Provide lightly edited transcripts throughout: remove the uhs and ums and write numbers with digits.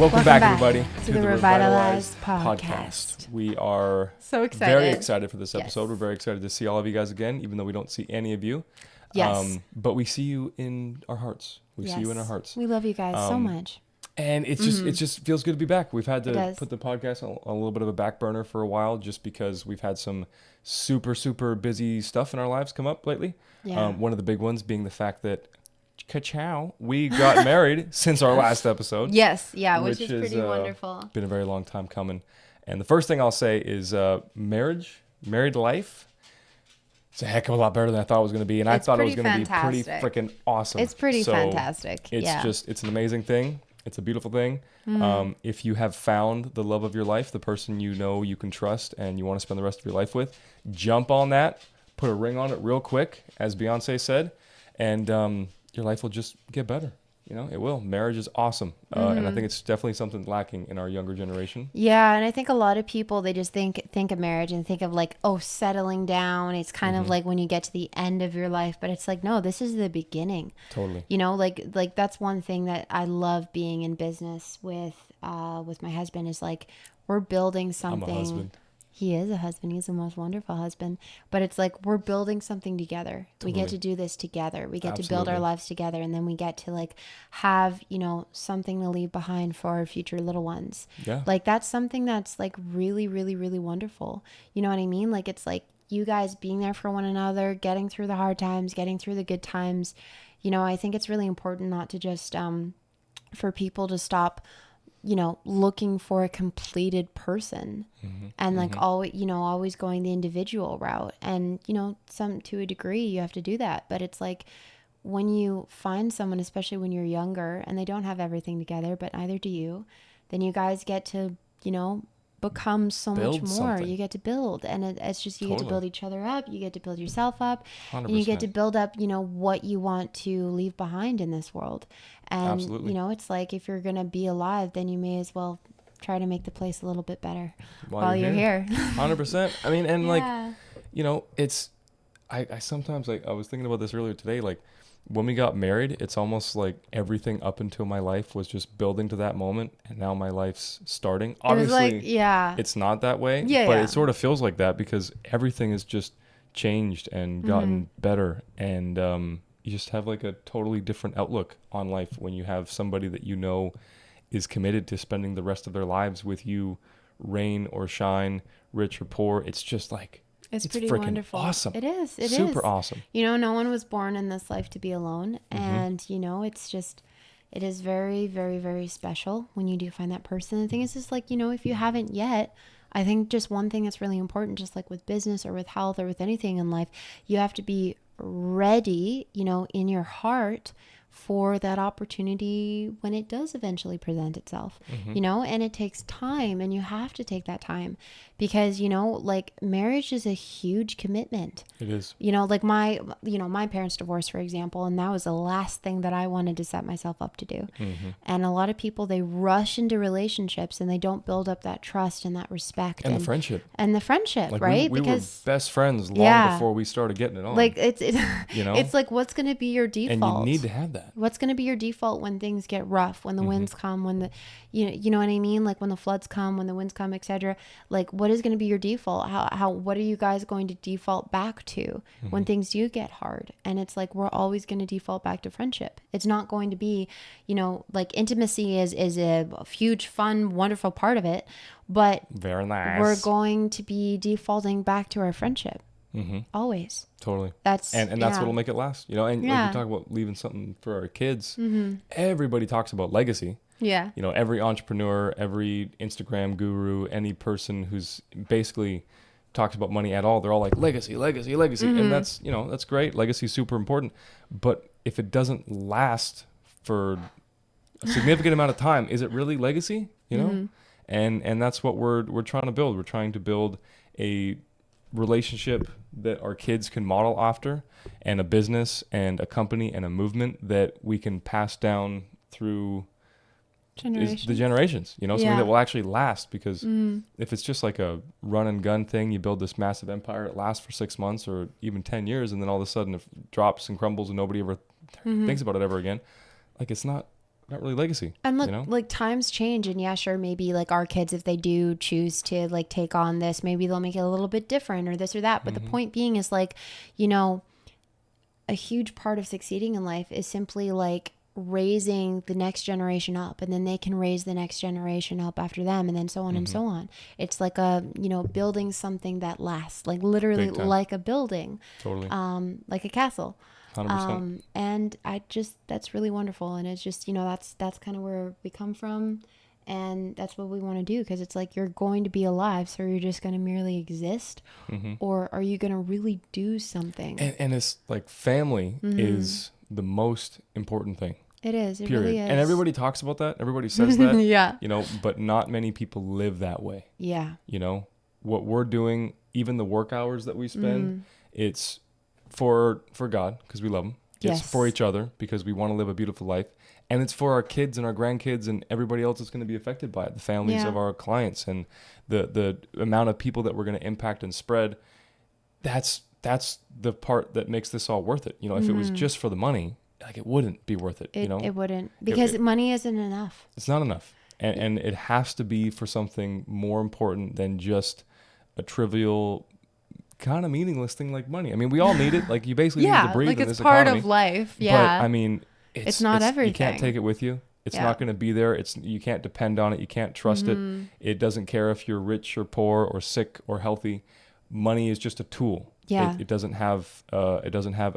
Welcome back, everybody, to the ReVitalized podcast. We are so excited. Very excited for this episode. Yes. We're very excited to see all of you guys again, even though we don't see any of you. Yes. But we see you in our hearts. We see you in our hearts. We love you guys so much. And it's just it just feels good to be back. We've had to put the podcast on a little bit of a back burner for a while just because we've had some super, super busy stuff in our lives come up lately. Yeah. One of the big ones being the fact that ka-chow, we got married since our last episode. Yes, yeah, which is pretty wonderful. Been a very long time coming. And the first thing I'll say is married life, it's a heck of a lot better than I thought it was going to be. And I thought it was going to be pretty freaking awesome. It's pretty fantastic. It's an amazing thing. It's a beautiful thing. If you have found the love of your life, the person you know you can trust and you want to spend the rest of your life with, jump on that, put a ring on it real quick, as Beyonce said, and your life will just get better. You know, it will. Marriage is awesome. And I think it's definitely something lacking in our younger generation. Yeah, and I think a lot of people, they just think of marriage and think of like, oh, settling down. It's kind of like when you get to the end of your life, but it's like, no, this is the beginning. Totally. You know, like that's one thing that I love being in business with my husband is like, we're building something. I'm a husband. He is a husband. He's the most wonderful husband. But it's like we're building something together. Totally. We get to do this together. We get to build our lives together. And then we get to like have, you know, something to leave behind for our future little ones. Yeah. Like that's something that's like really, really, really wonderful. You know what I mean? Like it's like you guys being there for one another, getting through the hard times, getting through the good times. You know, I think it's really important not to just for people to stop, you know, looking for a completed person and like always going the individual route. And, you know, to a degree you have to do that. But it's like when you find someone, especially when you're younger and they don't have everything together, but neither do you, then you guys get to, you know, become so much more. Something. You get to build, and it's just you get to build each other up, you get to build yourself up, 100%. And you get to build up, you know, what you want to leave behind in this world. And absolutely. You know, it's like if you're gonna be alive, then you may as well try to make the place a little bit better while you're here. 100%. I mean, and like, you know, it's I sometimes, like, I was thinking about this earlier today, like when we got married, it's almost like everything up until my life was just building to that moment, and now my life's starting. Obviously, it's not that way, but it sort of feels like that because everything has just changed and gotten better, and you just have like a totally different outlook on life when you have somebody that you know is committed to spending the rest of their lives with you, rain or shine, rich or poor. It's just like, it's pretty wonderful. Awesome. It is. It super is. Awesome. You know, no one was born in this life to be alone. And, you know, it is very, very, very special when you do find that person. The thing is just like, you know, if you haven't yet, I think just one thing that's really important, just like with business or with health or with anything in life, you have to be ready, you know, in your heart for that opportunity when it does eventually present itself, you know, and it takes time, and you have to take that time because, you know, like marriage is a huge commitment. It is. You know, like my parents divorced, for example, and that was the last thing that I wanted to set myself up to do. And a lot of people, they rush into relationships and they don't build up that trust and that respect and the friendship. Like right? We were best friends long before we started getting it on. Like it's you know, it's like, what's going to be your default? And you need to have that. What's going to be your default when things get rough, when the winds come, when the, you know what I mean? Like when the floods come, when the winds come, etc. Like what is going to be your default? What are you guys going to default back to when things do get hard? And it's like, we're always going to default back to friendship. It's not going to be, you know, like intimacy is a huge, fun, wonderful part of it, but very nice. We're going to be defaulting back to our friendship. Always. Totally. That's what'll make it last, you know, and like you talk about leaving something for our kids. Everybody talks about legacy. Yeah. You know, every entrepreneur, every Instagram guru, any person who's basically talks about money at all, they're all like legacy. And that's, you know, that's great. Legacy is super important. But if it doesn't last for a significant amount of time, is it really legacy? You know? And that's what we're trying to build. We're trying to build a relationship that our kids can model after, and a business and a company and a movement that we can pass down through the generations, you know, something that will actually last, because if it's just like a run and gun thing, you build this massive empire, it lasts for 6 months or even 10 years, and then all of a sudden it drops and crumbles and nobody ever thinks about it ever again. Like, it's not really legacy. And look, you know? like times change, and yeah, sure, maybe like our kids, if they do choose to like take on this, maybe they'll make it a little bit different or this or that. But the point being is like, you know, a huge part of succeeding in life is simply like raising the next generation up, and then they can raise the next generation up after them, and then so on and so on. It's like a, you know, building something that lasts, like literally like a building, Totally. like a castle. 100%. And that's really wonderful. And it's just, you know, that's kind of where we come from. And that's what we want to do, because it's like you're going to be alive, so you're just going to merely exist, or are you going to really do something? And it's like family is the most important thing. It is. It period. really is. And everybody talks about that. Everybody says that. Yeah. You know, but not many people live that way. Yeah. You know, what we're doing, even the work hours that we spend, it's for God, because we love him. It's for each other, because we want to live a beautiful life. And it's for our kids and our grandkids and everybody else that's going to be affected by it, the families of our clients and the amount of people that we're going to impact and spread. That's the part that makes this all worth it. You know, if it was just for the money, like it wouldn't be worth it. You know, it wouldn't, because money isn't enough. It's not enough, and it has to be for something more important than just a trivial, kind of meaningless thing like money. I mean, we all need it. Like you basically need to breathe like in it's this part economy. of life. Yeah, but I mean, it's not everything. You can't take it with you. It's not going to be there. You can't depend on it. You can't trust it. It doesn't care if you're rich or poor or sick or healthy. Money is just a tool. Yeah. It doesn't have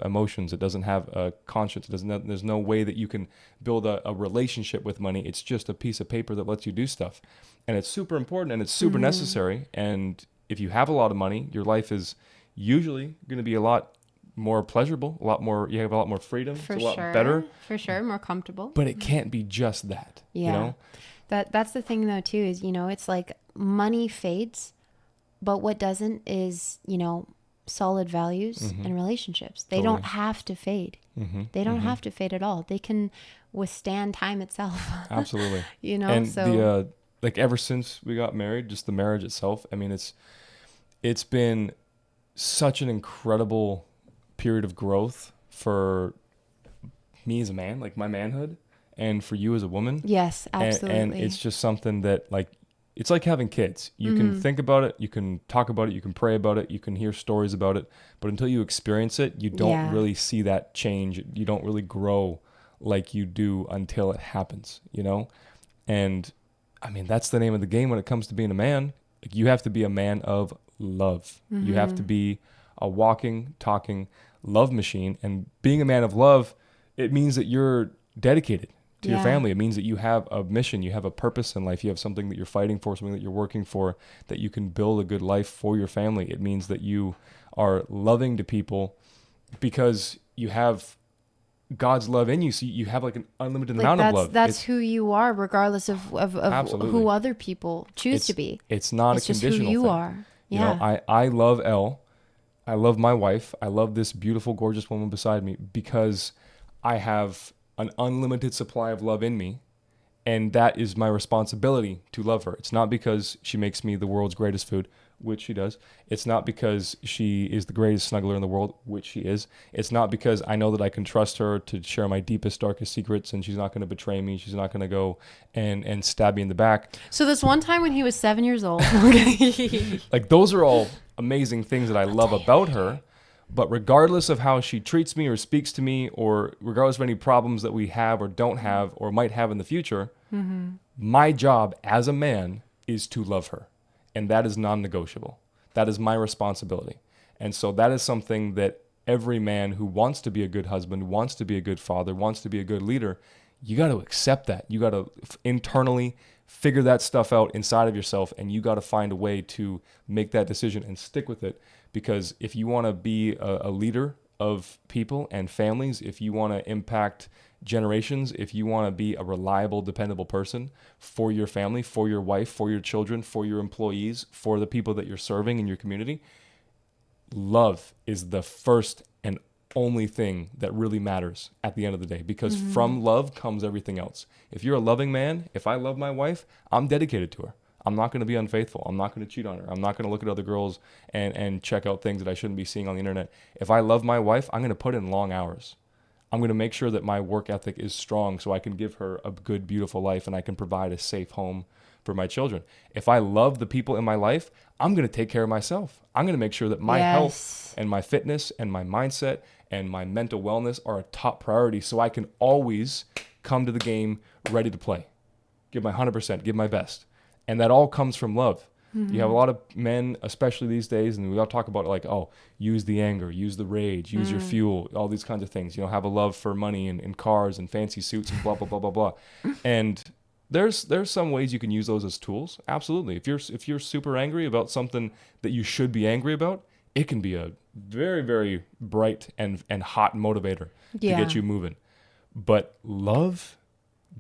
emotions. It doesn't have a conscience. There's no way that you can build a relationship with money. It's just a piece of paper that lets you do stuff. And it's super important and it's super necessary. And if you have a lot of money, your life is usually going to be a lot more pleasurable, you have a lot more freedom. It's a lot better. For sure, more comfortable. But it can't be just that. Yeah. You know? That's the thing though too, is, you know, it's like money fades, but what doesn't is, you know, solid values and relationships. They don't have to fade. They don't have to fade at all. They can withstand time itself. Absolutely. You know, and so like ever since we got married, just the marriage itself, I mean, it's been such an incredible period of growth for me as a man, like my manhood, and for you as a woman. Yes, absolutely. And it's just something that, like, it's like having kids. You can think about it, you can talk about it, you can pray about it, you can hear stories about it, but until you experience it, you don't really see that change. You don't really grow like you do until it happens, you know? And I mean, that's the name of the game when it comes to being a man. Like, you have to be a man of love. You have to be a walking, talking love machine. And being a man of love, it means that you're dedicated to your family. It means that you have a mission, you have a purpose in life, you have something that you're fighting for, something that you're working for, that you can build a good life for your family. It means that you are loving to people because you have God's love in you, so you have like an unlimited amount of love. That's who you are, regardless of who other people choose to be. It's not it's a conditional just who you thing. are. You know, I love Elle. I love my wife. I love this beautiful, gorgeous woman beside me because I have an unlimited supply of love in me, and that is my responsibility to love her. It's not because she makes me the world's greatest food, which she does. It's not because she is the greatest snuggler in the world, which she is. It's not because I know that I can trust her to share my deepest, darkest secrets, and she's not going to betray me. She's not going to go and stab me in the back. So this one time when he was 7 years old, like, those are all amazing things that I love about her. But regardless of how she treats me or speaks to me, or regardless of any problems that we have or don't have or might have in the future, my job as a man is to love her. And that is non-negotiable. That is my responsibility. And so that is something that every man who wants to be a good husband, wants to be a good father, wants to be a good leader, you got to accept that. You got to internally figure that stuff out inside of yourself, and you got to find a way to make that decision and stick with it. Because if you want to be a leader of people and families, if you want to impact generations, if you want to be a reliable, dependable person for your family, for your wife, for your children, for your employees, for the people that you're serving in your community, love is the first and only thing that really matters at the end of the day, because from love comes everything else. If you're a loving man, if I love my wife, I'm dedicated to her. I'm not going to be unfaithful. I'm not going to cheat on her. I'm not going to look at other girls and check out things that I shouldn't be seeing on the internet. If I love my wife, I'm going to put in long hours. I'm going to make sure that my work ethic is strong so I can give her a good, beautiful life and I can provide a safe home for my children. If I love the people in my life, I'm going to take care of myself. I'm going to make sure that my health and my fitness and my mindset and my mental wellness are a top priority so I can always come to the game ready to play. Give my 100%, give my best. And that all comes from love. You have a lot of men, especially these days, and we all talk about like, oh, use the anger, use the rage, use your fuel, all these kinds of things. Have a love for money and cars and fancy suits and blah, blah, blah, blah, blah. And there's some ways you can use those as tools. Absolutely. If you're super angry about something that you should be angry about, it can be a very, very bright and hot motivator to get you moving. But love,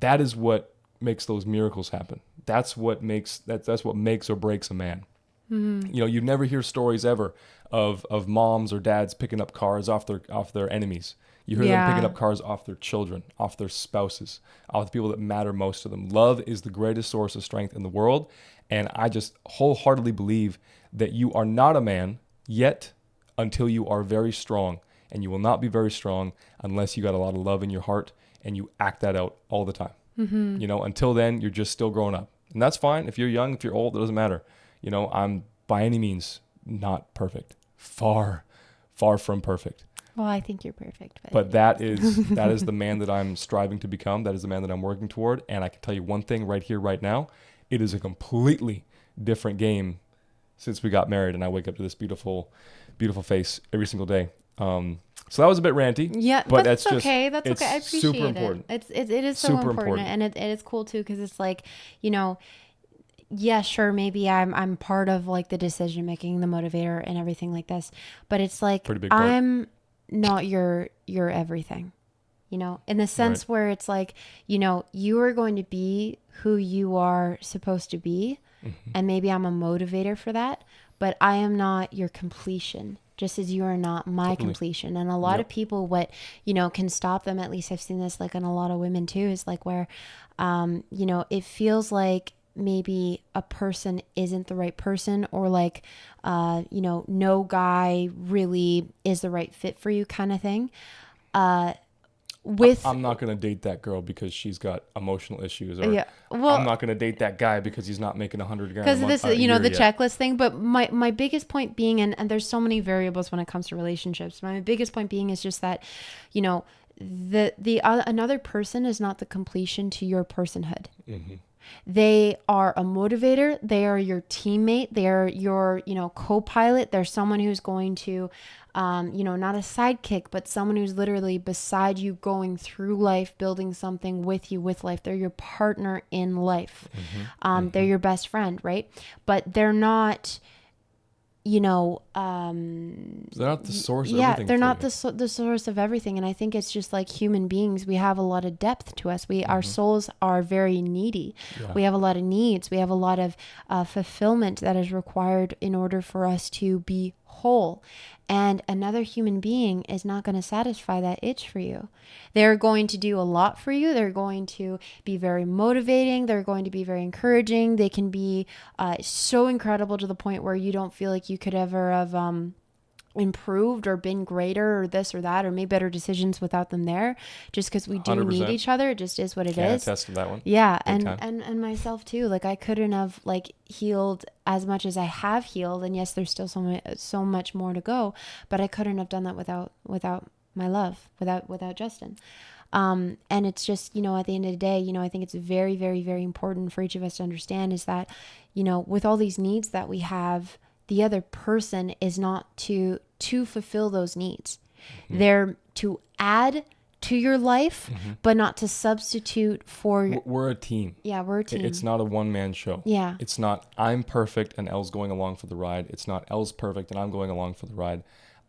that is what makes those miracles happen. That's what makes or breaks a man. You never hear stories ever of moms or dads picking up cars off their enemies. You hear them picking up cars off their children, off their spouses, off the people that matter most to them. Love is the greatest source of strength in the world, and I just wholeheartedly believe that you are not a man yet until you are very strong, and you will not be very strong unless you got a lot of love in your heart and you act that out all the time. Until then, you're just still growing up. And that's fine. If you're young, if you're old, it doesn't matter. I'm by any means not perfect. Far, far from perfect. Well, I think you're perfect. But that is the man that I'm striving to become. That is the man that I'm working toward. And I can tell you one thing right here, right now. It is a completely different game since we got married. And I wake up to this beautiful, beautiful face every single day. So that was a bit ranty. Yeah, but that's okay. That's okay. I appreciate super important. It is so super important. And it is cool too, because it's like, yeah, sure, maybe I'm part of like the decision making, the motivator and everything like this, but it's like I'm not your everything, in the sense where it's like, you are going to be who you are supposed to be. And maybe I'm a motivator for that, but I am not your completion, just as you are not my completion. And a lot of people, what, can stop them, at least I've seen this like in a lot of women too, is like where, it feels like maybe a person isn't the right person, or like, no guy really is the right fit for you kind of thing. I'm not going to date that girl because she's got emotional issues, or I'm not going to date that guy because he's not making $100,000 a month. Because this, the checklist thing. But my biggest point being, and there's so many variables when it comes to relationships. My biggest point being is just that, another person is not the completion to your personhood. They are a motivator. They are your teammate. They are your, co-pilot. They're someone who's going to, not a sidekick, but someone who's literally beside you, going through life, building something with you, with life. They're your partner in life. They're your best friend, right? But they're not, they're not the source of everything. Yeah, they're not the source of everything. And I think it's just like human beings, we have a lot of depth to us. Our souls are very needy. We have a lot of needs. We have a lot of fulfillment that is required in order for us to be whole. And another human being is not going to satisfy that itch for you. They're going to do a lot for you. They're going to be very motivating. They're going to be very encouraging. They can be so incredible to the point where you don't feel like you could ever have improved or been greater or this or that or made better decisions without them there, just because we do 100%. Need each other. It just is what it is. Can attest to that one. Yeah. And myself too. Like I couldn't have like healed as much as I have healed. And yes, there's still so much more to go, but I couldn't have done that without my love, without Justin. And it's just, at the end of the day, I think it's very, very, very important for each of us to understand is that, with all these needs that we have, the other person is not to fulfill those needs. They're to add to your life, but not to substitute for... We're a team. Yeah, we're a team. It's not a one-man show. Yeah. It's not I'm perfect and Elle's going along for the ride. It's not Elle's perfect and I'm going along for the ride.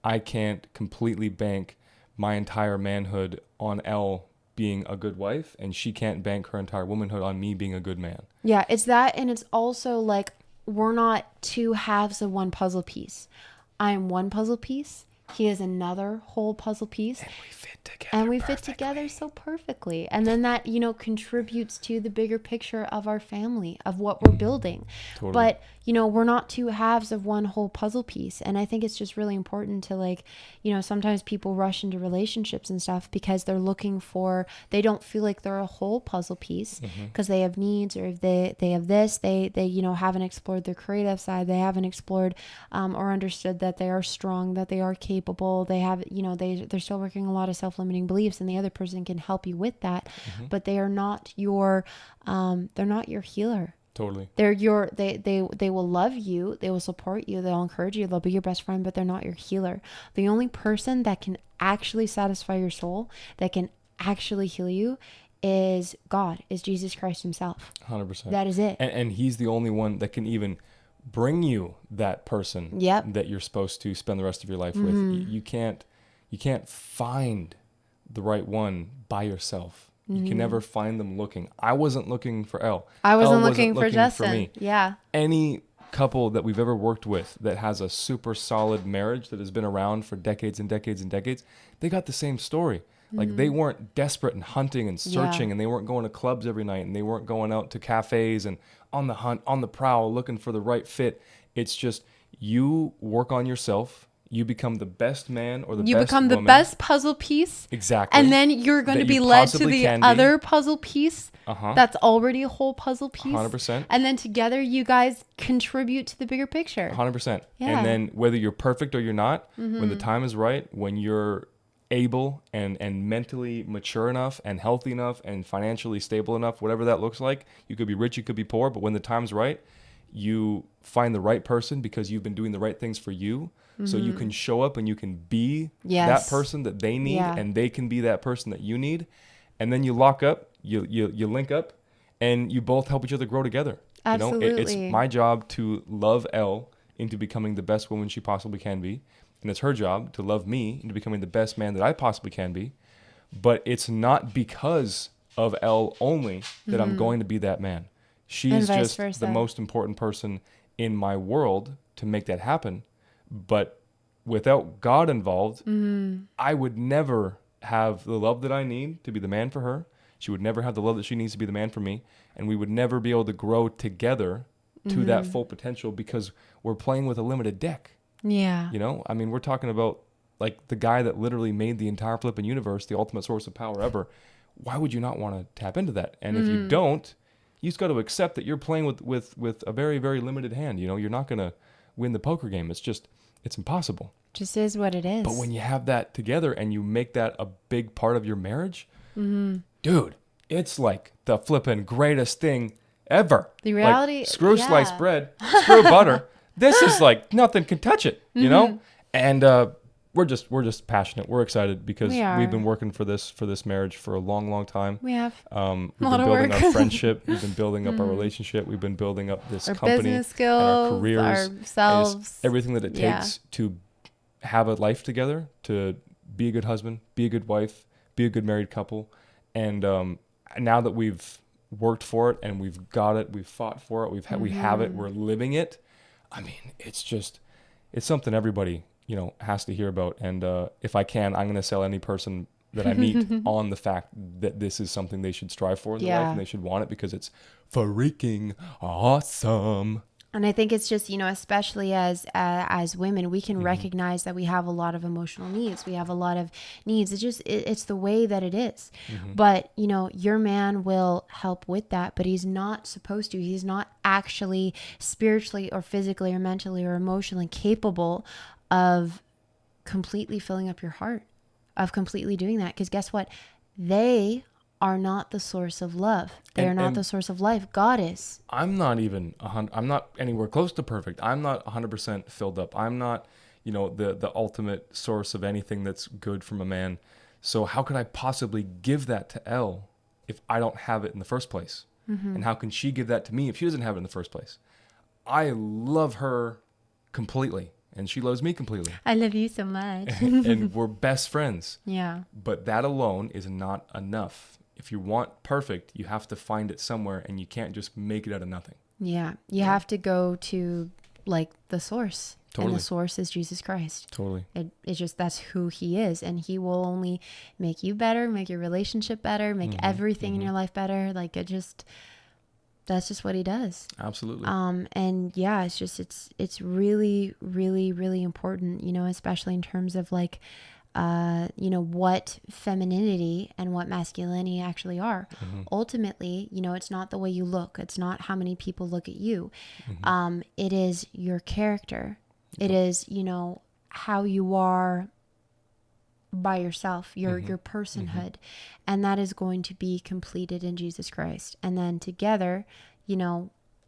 I can't completely bank my entire manhood on Elle being a good wife, and she can't bank her entire womanhood on me being a good man. Yeah, it's that, and it's also like we're not two halves of one puzzle piece. I'm one puzzle piece. He is another whole puzzle piece. And we fit together. And we fit together so perfectly. And then that, contributes to the bigger picture of our family, of what we're building. Totally. But, we're not two halves of one whole puzzle piece. And I think it's just really important to like, sometimes people rush into relationships and stuff because they're looking for, they don't feel like they're a whole puzzle piece because they have needs, or if they have this, they haven't explored their creative side. They haven't explored or understood that they are strong, that they are capable. They have, they're still working a lot of self-limiting beliefs, and the other person can help you with that, but they are not your healer. Totally. They will love you, they will support you, they'll encourage you, they'll be your best friend, but they're not your healer. The only person that can actually satisfy your soul, that can actually heal you, is God, is Jesus Christ himself. 100%. That is it. And he's the only one that can even bring you that person that you're supposed to spend the rest of your life with. You can't find the right one by yourself. You can never find them looking. I wasn't looking for Elle. I wasn't looking for Justin. For me. Yeah. Any couple that we've ever worked with that has a super solid marriage that has been around for decades and decades and decades, they got the same story. Like they weren't desperate and hunting and searching, and they weren't going to clubs every night, and they weren't going out to cafes and on the hunt, on the prowl, looking for the right fit. It's just you work on yourself. You become the best man or the best woman. You become the best puzzle piece. Exactly. And then you're going to be led to the other puzzle piece that's already a whole puzzle piece. 100%. And then together you guys contribute to the bigger picture. 100%. Yeah. And then whether you're perfect or you're not, when the time is right, when you're able and mentally mature enough and healthy enough and financially stable enough, whatever that looks like, you could be rich, you could be poor, but when the time's right, you find the right person because you've been doing the right things for you. So you can show up and you can be that person that they need, and they can be that person that you need. And then you lock up, you link up, and you both help each other grow together. Absolutely. It's my job to love Elle into becoming the best woman she possibly can be. And it's her job to love me into becoming the best man that I possibly can be. But it's not because of Elle only that I'm going to be that man. She's just the most important person in my world to make that happen. But without God involved, I would never have the love that I need to be the man for her. She would never have the love that she needs to be the man for me. And we would never be able to grow together to that full potential because we're playing with a limited deck. Yeah. I mean, we're talking about like the guy that literally made the entire flipping universe, the ultimate source of power ever. Why would you not want to tap into that? And if you don't, you just got to accept that you're playing with a very, very limited hand. You're not going to win the poker game. It's impossible. Just is what it is. But when you have that together and you make that a big part of your marriage, dude, it's like the flipping greatest thing ever. The reality, like, screw sliced bread, screw butter. This is like nothing can touch it, you know? And we're just passionate. We're excited because we've been working for this marriage for a long, long time. We have. We've been building our friendship. We've been building up our relationship. We've been building up this company, business skills, and our careers, ourselves, everything that it takes to have a life together, to be a good husband, be a good wife, be a good married couple. And now that we've worked for it and we've got it, we've fought for it, we have it, we're living it. I mean, it's something everybody, has to hear about. And if I can, I'm going to sell any person that I meet on the fact that this is something they should strive for in their life and they should want it because it's freaking awesome. And I think it's just, especially as women, we can recognize that we have a lot of emotional needs. We have a lot of needs. It's the way that it is. But, your man will help with that, but he's not supposed to. He's not actually spiritually or physically or mentally or emotionally capable of completely filling up your heart, of completely doing that. Because guess what? They are not the source of love. They are not the source of life. God is. I'm not even I'm not anywhere close to perfect. I'm not 100% filled up. I'm not, the ultimate source of anything that's good from a man. So how could I possibly give that to Elle if I don't have it in the first place? And how can she give that to me if she doesn't have it in the first place? I love her completely, and she loves me completely. I love you so much. And we're best friends. Yeah. But that alone is not enough. If you want perfect, you have to find it somewhere, and you can't just make it out of nothing. Yeah. You have to go to like the source. Totally. And the source is Jesus Christ. Totally. It's just, that's who he is. And he will only make you better, make your relationship better, make everything in your life better. Like That's just what he does. Absolutely. And yeah, it's really, really, really important, especially in terms of like, what femininity and what masculinity actually are. Mm-hmm. Ultimately, it's not the way you look. It's not how many people look at you. Mm-hmm. It is your character. Yep. It is, how you are by yourself, your Mm-hmm. personhood. And that is going to be completed in Jesus Christ. And then together,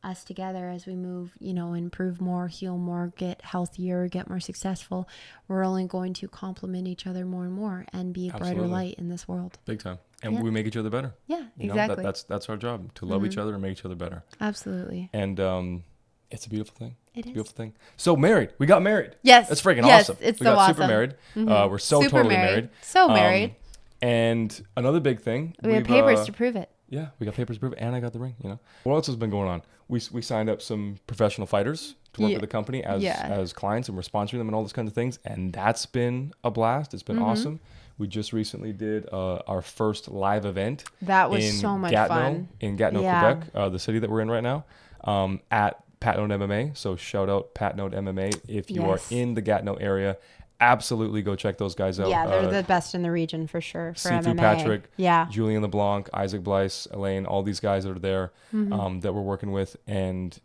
us together as we move, improve more, heal more, get healthier, get more successful, we're only going to complement each other more and more and be a brighter light in this world. Big time. And we make each other better. Yeah, exactly. That's our job, to love each other and make each other better. Absolutely. And it's a beautiful thing. It is. Beautiful thing. So married. We got married. Yes. That's freaking yes, awesome. It's we so got awesome. super married. We're so super totally married. So married. And another big thing. We have papers to prove it. Yeah, we got papers to prove it, and I got the ring. What else has been going on? We signed up some professional fighters to work with the company as clients, and we're sponsoring them and all those kinds of things, and that's been a blast. It's been awesome. We just recently did our first live event. That was so much fun. In Gatineau, Quebec, the city that we're in right now, at Pat Node MMA. So shout out Pat Node MMA if you are in the Gatineau area. Absolutely go check those guys out. Yeah, they're the best in the region for sure. For Sifu MMA. Patrick, yeah, Julian LeBlanc, Isaac Blyce, Elaine, all these guys that are there that we're working with, and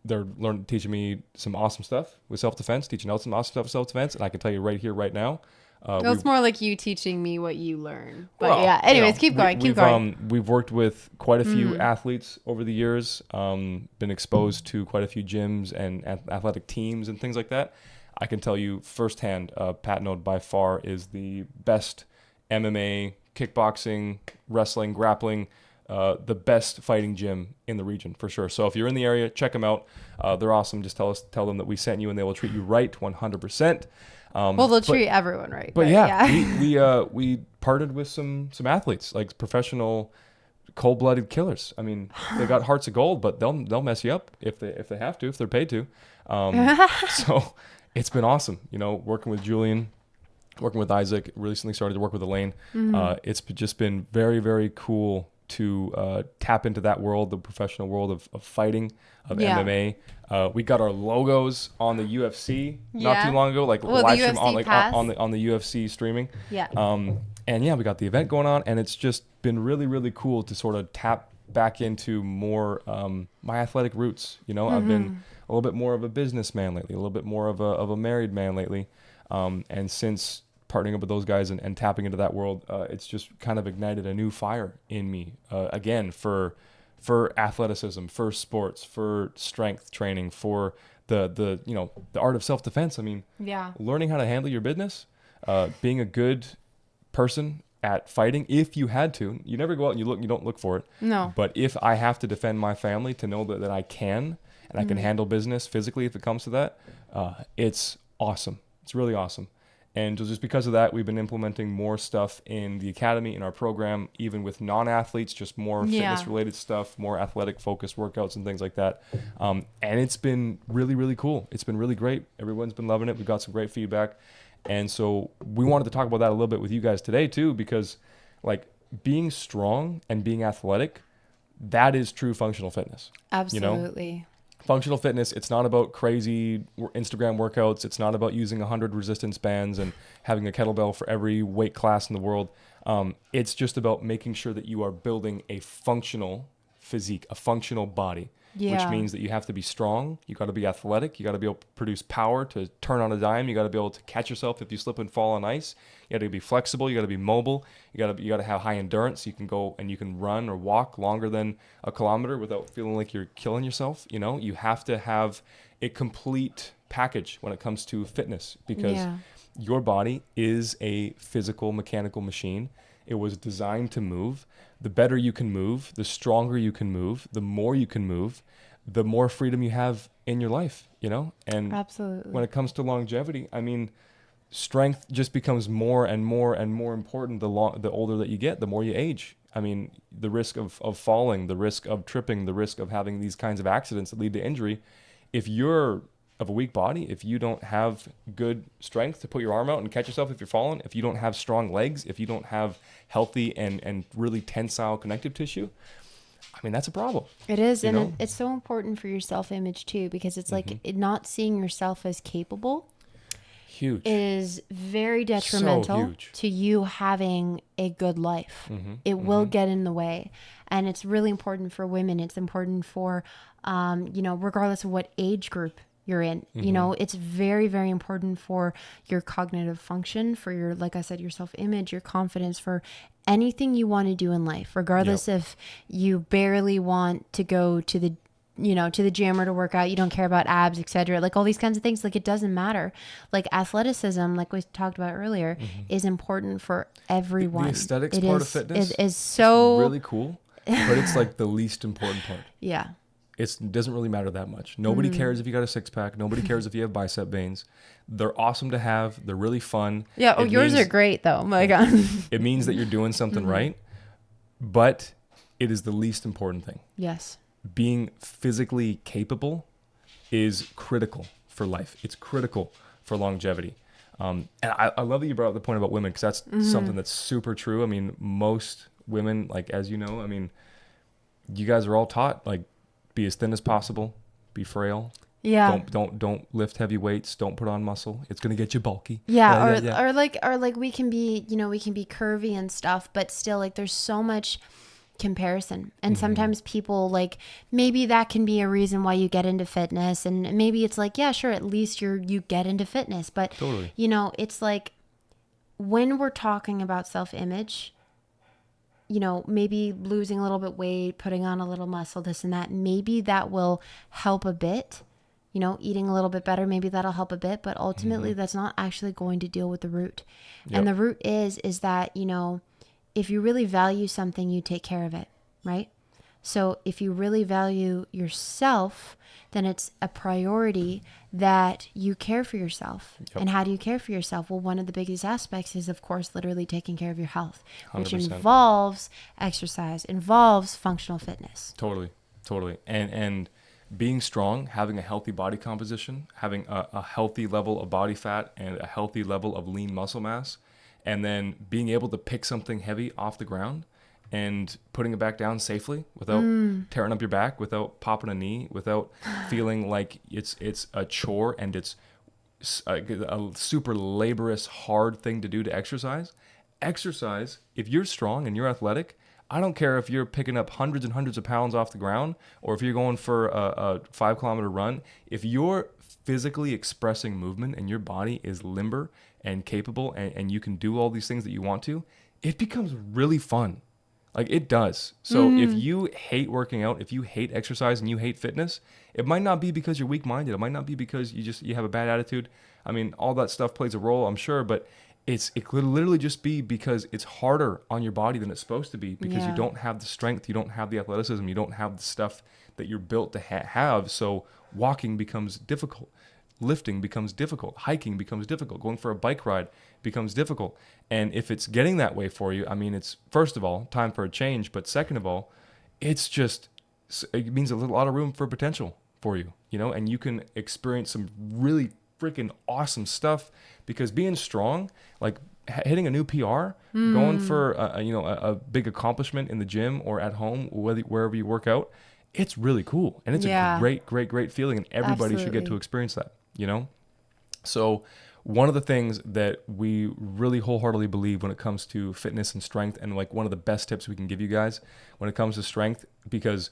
they're teaching me some awesome stuff with self-defense, teaching out some awesome stuff with self-defense, and I can tell you right here, right now. It's more like you teaching me what you learn. But anyways, keep going. We've worked with quite a few athletes over the years, been exposed to quite a few gyms and athletic teams and things like that. I can tell you firsthand, Pat Node by far is the best MMA, kickboxing, wrestling, grappling, the best fighting gym in the region for sure. So if you're in the area, check them out. They're awesome. Just tell them that we sent you, and they will treat you right 100%. They'll treat everyone right. But we partnered with some athletes, like professional cold-blooded killers. I mean, they got hearts of gold, but they'll mess you up if they have to, if they're paid to. So it's been awesome, working with Julian, working with Isaac. Recently started to work with Elaine. It's just been very, very cool to tap into that world, the professional world of fighting, of MMA. We got our logos on the UFC not too long ago, live stream on the UFC streaming. Yeah. And we got the event going on, and it's just been really, really cool to sort of tap back into more my athletic roots. I've been a little bit more of a businessman lately, a little bit more of a married man lately, and since partnering up with those guys and tapping into that world, it's just kind of ignited a new fire in me again for athleticism, for sports, for strength training, for the art of self-defense. I mean, learning how to handle your business, being a good person at fighting. If you had to, you never go out and you don't look for it. No. But if I have to defend my family, to know that I can, and I can handle business physically if it comes to that, it's awesome. It's really awesome. And just because of that, we've been implementing more stuff in the academy, in our program, even with non-athletes, just more fitness-related stuff, more athletic-focused workouts and things like that. And it's been really, really cool. It's been really great. Everyone's been loving it. We've got some great feedback. And so we wanted to talk about that a little bit with you guys today, too, because being strong and being athletic, that is true functional fitness. Absolutely. Functional fitness, it's not about crazy Instagram workouts. It's not about using 100 resistance bands and having a kettlebell for every weight class in the world. It's just about making sure that you are building a functional physique, a functional body, which means that you have to be strong. You got to be athletic. You got to be able to produce power to turn on a dime. You got to be able to catch yourself if you slip and fall on ice. You got to be flexible. You got to be mobile. You got to have high endurance. You can go and you can run or walk longer than a kilometer without feeling like you're killing yourself. You have to have a complete package when it comes to fitness, because your body is a physical mechanical machine. It was designed to move. The better you can move, the stronger you can move, the more you can move, the more freedom you have in your life, And absolutely, when it comes to longevity, I mean, strength just becomes more and more and more important the older that you get, the more you age. I mean, the risk of falling, the risk of tripping, the risk of having these kinds of accidents that lead to injury. If you're of a weak body, if you don't have good strength to put your arm out and catch yourself if you're falling, if you don't have strong legs, if you don't have healthy and really tensile connective tissue, I mean, that's a problem. It is. You And know? it's so important for your self-image too, because it's like Mm-hmm. not seeing yourself as capable Huge. is very So detrimental huge. to you having a good life. Mm-hmm. It will Mm-hmm. get in the way. And it's really important for women. It's important for, regardless of what age group you're in, Mm-hmm. it's very, very important for your cognitive function, for your, like I said, your self-image, your confidence, for anything you want to do in life, regardless Yep. if you barely want to go to the to the gym or to work out, you don't care about abs, etc. Like all these kinds of things, like it doesn't matter. Like athleticism, like we talked about earlier, Mm-hmm. is important for The everyone. aesthetics It part of is, fitness, it is it's so, really cool, but it's like the least important part. yeah. It doesn't really matter that much. Nobody cares if you got a six pack. Nobody cares if you have bicep veins. They're awesome to have. They're really fun. Yeah. Oh, It yours are means, great though. Oh my thank you. God. It means that you're doing something right, but it is the least important thing. Yes. Being physically capable is critical for life. It's critical for longevity. And I love that you brought up the point about women, because that's something that's super true. I mean, most women, like, as you know, I mean, you guys are all taught, like, be as thin as possible, be frail. Yeah. Don't lift heavy weights. Don't put on muscle. It's gonna get you bulky. Yeah, Yeah. or like we can be, we can be curvy and stuff, but still like there's so much comparison. And sometimes people like maybe that can be a reason why you get into fitness, and maybe it's like, yeah, sure, at least you get into fitness, but Totally. it's like when we're talking about self-image, maybe losing a little bit weight, putting on a little muscle, this and that, maybe that will help a bit. Eating a little bit better, maybe that'll help a bit, but ultimately that's not actually going to deal with the root. Yep. And the root is that, if you really value something, you take care of it, right? So if you really value yourself, then it's a priority that you care for yourself. Yep. And how do you care for yourself? Well, one of the biggest aspects is, of course, literally taking care of your health, which 100%. involves exercise, involves functional fitness. Totally. And being strong, having a healthy body composition, having a healthy level of body fat and a healthy level of lean muscle mass, and then being able to pick something heavy off the ground and putting it back down safely without tearing up your back, without popping a knee, without feeling like it's a chore and it's a super laborious, hard thing to do to exercise. Exercise, if you're strong and you're athletic, I don't care if you're picking up hundreds and hundreds of pounds off the ground or if you're going for a 5-kilometer run. If you're physically expressing movement and your body is limber and capable and you can do all these things that you want to, it becomes really fun. Like it does. So if you hate working out, if you hate exercise and you hate fitness, it might not be because you're weak-minded. It might not be because you have a bad attitude. I mean, all that stuff plays a role, I'm sure, but it could literally just be because it's harder on your body than it's supposed to be, because you don't have the strength, you don't have the athleticism, you don't have the stuff that you're built to have. So walking becomes difficult. Lifting becomes difficult. Hiking becomes difficult. Going for a bike ride becomes difficult. And if it's getting that way for you, I mean, it's, first of all, time for a change. But second of all, it means a lot of room for potential for you, and you can experience some really freaking awesome stuff, because being strong, like hitting a new PR, going for a big accomplishment in the gym or at home, wherever you work out, it's really cool. And it's a great feeling, and everybody should get to experience that. So one of the things that we really wholeheartedly believe when it comes to fitness and strength, and like one of the best tips we can give you guys when it comes to strength, because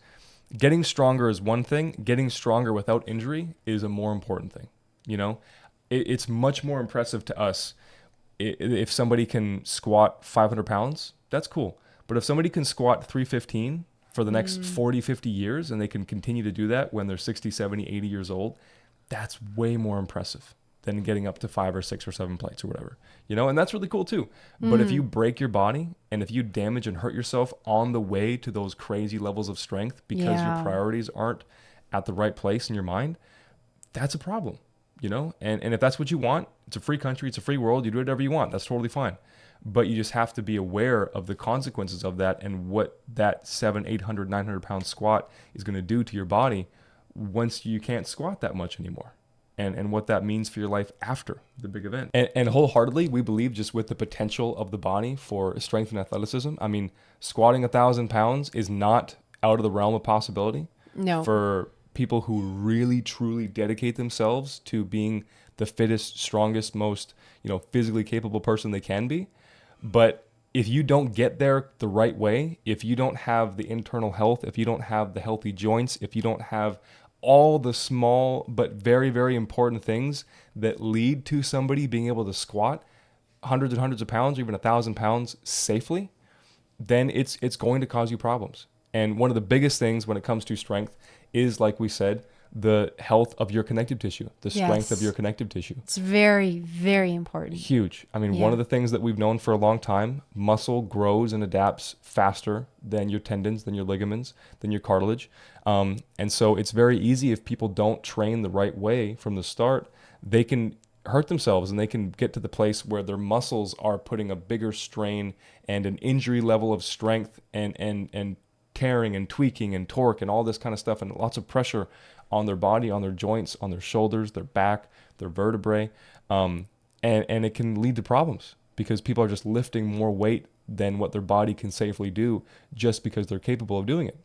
getting stronger is one thing, getting stronger without injury is a more important thing. It's much more impressive to us if somebody can squat 500 pounds, that's cool. But if somebody can squat 315 for the next 40, 50 years, and they can continue to do that when they're 60, 70, 80 years old, that's way more impressive than getting up to 5 or 6 or 7 plates or whatever, and that's really cool too. But if you break your body and if you damage and hurt yourself on the way to those crazy levels of strength because your priorities aren't at the right place in your mind, that's a problem, and if that's what you want, it's a free country, it's a free world, you do whatever you want, that's totally fine. But you just have to be aware of the consequences of that and what that 700, 800, 900 pound squat is going to do to your body once you can't squat that much anymore, and what that means for your life after the big event. And wholeheartedly, we believe just with the potential of the body for strength and athleticism, I mean, squatting 1,000 pounds is not out of the realm of possibility. No. For people who really truly dedicate themselves to being the fittest, strongest, most, physically capable person they can be. But if you don't get there the right way, if you don't have the internal health, if you don't have the healthy joints, if you don't have all the small but very, very important things that lead to somebody being able to squat hundreds and hundreds of pounds, or even 1,000 pounds safely, then it's going to cause you problems. And one of the biggest things when it comes to strength is, like we said, the health of your connective tissue, the strength of your connective tissue. It's very, very important. Huge. I mean, one of the things that we've known for a long time, muscle grows and adapts faster than your tendons, than your ligaments, than your cartilage. And so it's very easy, if people don't train the right way from the start, they can hurt themselves, and they can get to the place where their muscles are putting a bigger strain and an injury level of strength and tearing and tweaking and torque and all this kind of stuff, and lots of pressure on their body, on their joints, on their shoulders, their back, their vertebrae. And it can lead to problems because people are just lifting more weight than what their body can safely do just because they're capable of doing it,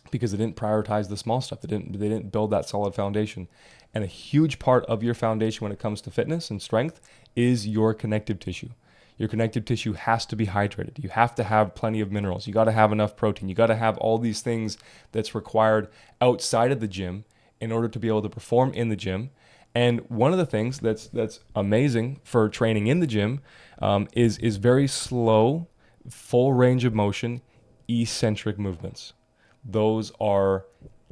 because they didn't prioritize the small stuff. They didn't build that solid foundation. And a huge part of your foundation when it comes to fitness and strength is your connective tissue. Your connective tissue has to be hydrated. You have to have plenty of minerals. You got to have enough protein. You got to have all these things that's required outside of the gym in order to be able to perform in the gym. And one of the things that's amazing for training in the gym is very slow, full range of motion, eccentric movements. Those are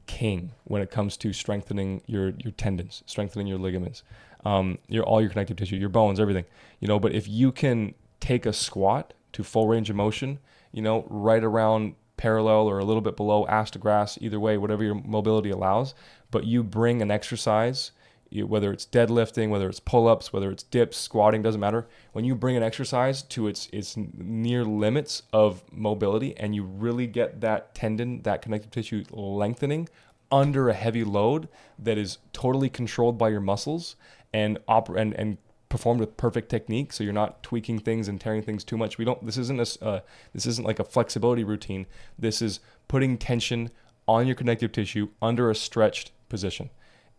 king when it comes to strengthening your tendons, strengthening your ligaments, all your connective tissue, your bones, everything, but if you can take a squat to full range of motion, right around parallel or a little bit below ass to grass, either way, whatever your mobility allows, but you bring an exercise, whether it's deadlifting, whether it's pull-ups, whether it's dips, squatting, doesn't matter. When you bring an exercise to its near limits of mobility, and you really get that tendon, that connective tissue lengthening under a heavy load that is totally controlled by your muscles and performed with perfect technique, so you're not tweaking things and tearing things too much. This isn't like a flexibility routine. This is putting tension on your connective tissue under a stretched position.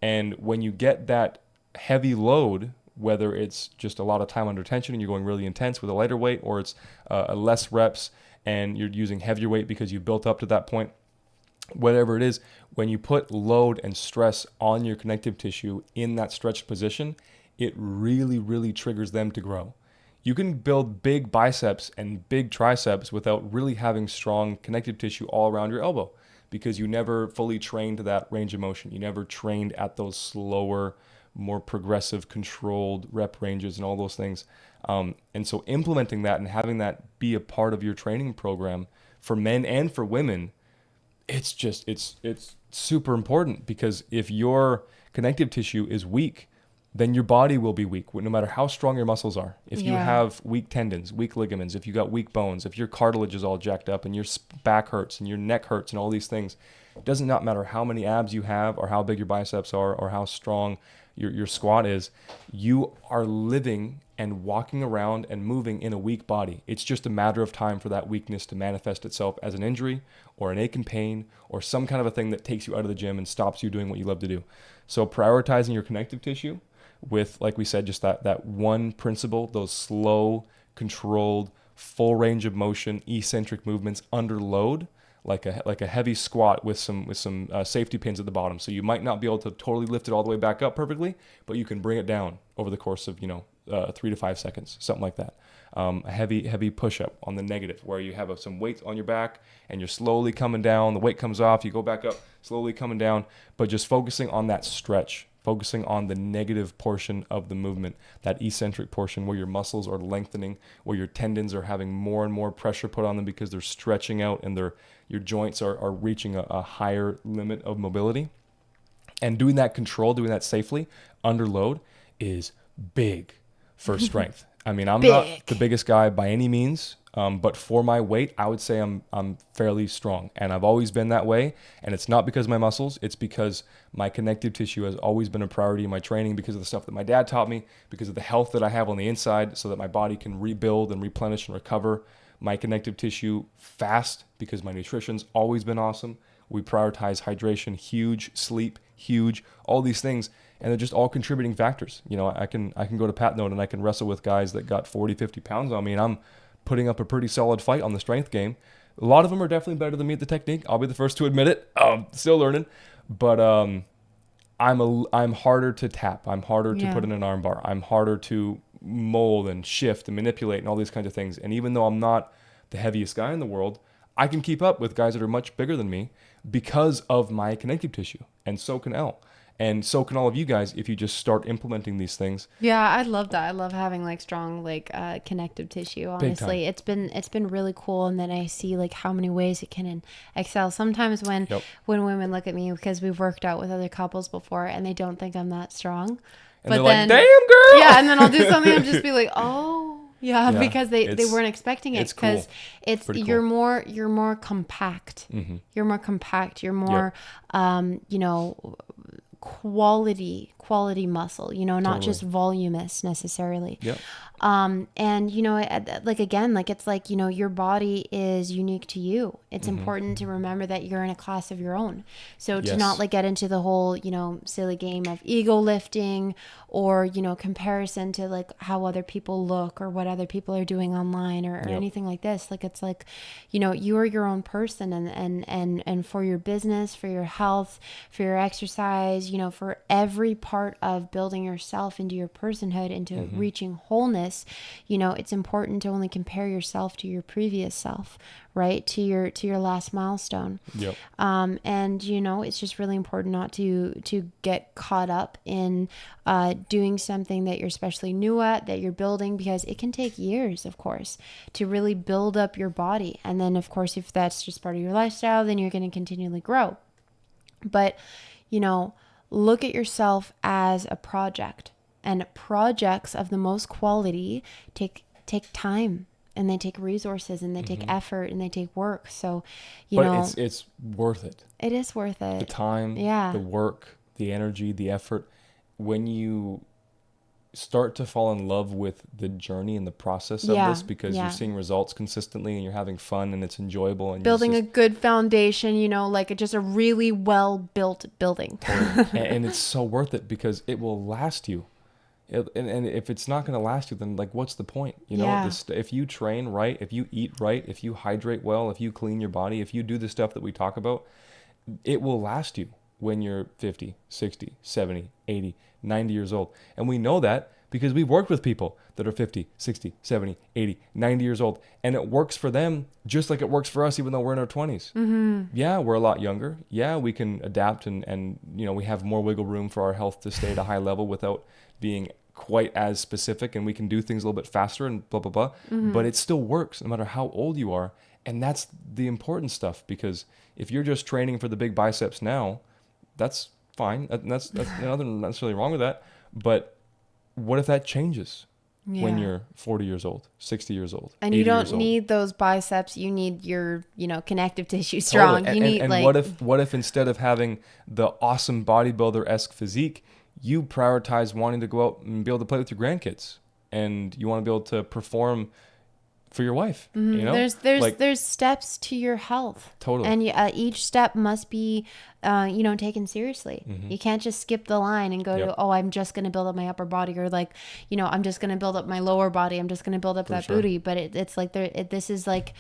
And when you get that heavy load, whether it's just a lot of time under tension and you're going really intense with a lighter weight, or it's less reps and you're using heavier weight because you built up to that point, whatever it is, when you put load and stress on your connective tissue in that stretched position, it really, really triggers them to grow. You can build big biceps and big triceps without really having strong connective tissue all around your elbow, because you never fully trained that range of motion. You never trained at those slower, more progressive, controlled rep ranges and all those things. And so implementing that and having that be a part of your training program for men and for women, it's super important, because if your connective tissue is weak, then your body will be weak, no matter how strong your muscles are. If you have weak tendons, weak ligaments, if you got weak bones, if your cartilage is all jacked up and your back hurts and your neck hurts and all these things, it does not matter how many abs you have or how big your biceps are or how strong your squat is. You are living and walking around and moving in a weak body. It's just a matter of time for that weakness to manifest itself as an injury or an ache and pain or some kind of a thing that takes you out of the gym and stops you doing what you love to do. So prioritizing your connective tissue with, like we said, just that one principle, those slow, controlled, full range of motion, eccentric movements under load, like a heavy squat with some safety pins at the bottom. So you might not be able to totally lift it all the way back up perfectly, but you can bring it down over the course of 3 to 5 seconds, something like that. A heavy push-up on the negative, where you have some weight on your back and you're slowly coming down. The weight comes off, you go back up, slowly coming down, but just focusing on that stretch, focusing on the negative portion of the movement, that eccentric portion where your muscles are lengthening, where your tendons are having more and more pressure put on them because they're stretching out and your joints are reaching a higher limit of mobility. And doing that controlled, doing that safely under load is big for strength. I mean, I'm not the biggest guy by any means, but for my weight, I would say I'm fairly strong, and I've always been that way. And it's not because of my muscles; it's because my connective tissue has always been a priority in my training, because of the stuff that my dad taught me, because of the health that I have on the inside, so that my body can rebuild and replenish and recover my connective tissue fast because my nutrition's always been awesome. We prioritize hydration, huge, sleep, huge, all these things. And they're just all contributing factors. You know, I can go to Pat Note and I can wrestle with guys that got 40, 50 pounds on me, and I'm putting up a pretty solid fight on the strength game. A lot of them are definitely better than me at the technique. I'll be the first to admit it. Still learning. But I'm harder to tap. I'm harder to put in an arm bar. I'm harder to mold and shift and manipulate and all these kinds of things. And even though I'm not the heaviest guy in the world, I can keep up with guys that are much bigger than me because of my connective tissue. And so can Elle. And so can all of you guys if you just start implementing these things. Yeah, I love that. I love having like strong like connective tissue. Honestly, it's been really cool. And then I see like how many ways it can excel. Sometimes when women look at me, because we've worked out with other couples before and they don't think I'm that strong, and but then like, damn girl. Yeah, and then I'll do something and just be like, oh. Yeah, because they weren't expecting it, because it's you're more compact. Mm-hmm. You're more compact. You're more quality muscle, not just voluminous necessarily. Yep. And like again, like it's like, your body is unique to you. It's important to remember that you're in a class of your own. So to not like get into the whole, silly game of ego lifting or, comparison to like how other people look or what other people are doing online or anything like this. Like, it's like, you are your own person, and for your business, for your health, for your exercise, for every part of building yourself into your personhood, into reaching wholeness, it's important to only compare yourself to your previous self, right? To your last milestone. Yep. And it's just really important not to get caught up in doing something that you're especially new at, that you're building, because it can take years, of course, to really build up your body. And then, of course, if that's just part of your lifestyle, then you're going to continually grow. But, look at yourself as a project. And projects of the most quality take time, and they take resources, and they take effort, and they take work. So, but it's worth it. It is worth it. The time, the work, the energy, the effort. When you start to fall in love with the journey and the process of this, because you're seeing results consistently and you're having fun and it's enjoyable, and building a good foundation, like just a really well built building. and it's so worth it, because it will last you. And if it's not going to last you, then like, what's the point? If you train right, if you eat right, if you hydrate well, if you clean your body, if you do the stuff that we talk about, it will last you when you're 50, 60, 70, 80, 90 years old. And we know that because we've worked with people that are 50, 60, 70, 80, 90 years old. And it works for them just like it works for us, even though we're in our 20s. Mm-hmm. Yeah, we're a lot younger. Yeah, we can adapt and we have more wiggle room for our health to stay at a high level without being quite as specific, and we can do things a little bit faster and blah, blah, blah. Mm-hmm. But it still works no matter how old you are. And that's the important stuff, because if you're just training for the big biceps now, that's fine. That's nothing necessarily wrong with that. But what if that changes when you're 40 years old, 60 years old, and you don't need those biceps? You need your, connective tissue strong. Totally. And what if instead of having the awesome bodybuilder-esque physique, you prioritize wanting to go out and be able to play with your grandkids, and you want to be able to perform for your wife. Mm-hmm. There's steps to your health. Totally. And each step must be taken seriously. Mm-hmm. You can't just skip the line and go to, I'm just going to build up my upper body, or like, I'm just going to build up my lower body. I'm just going to build up that booty. But it's like this is like,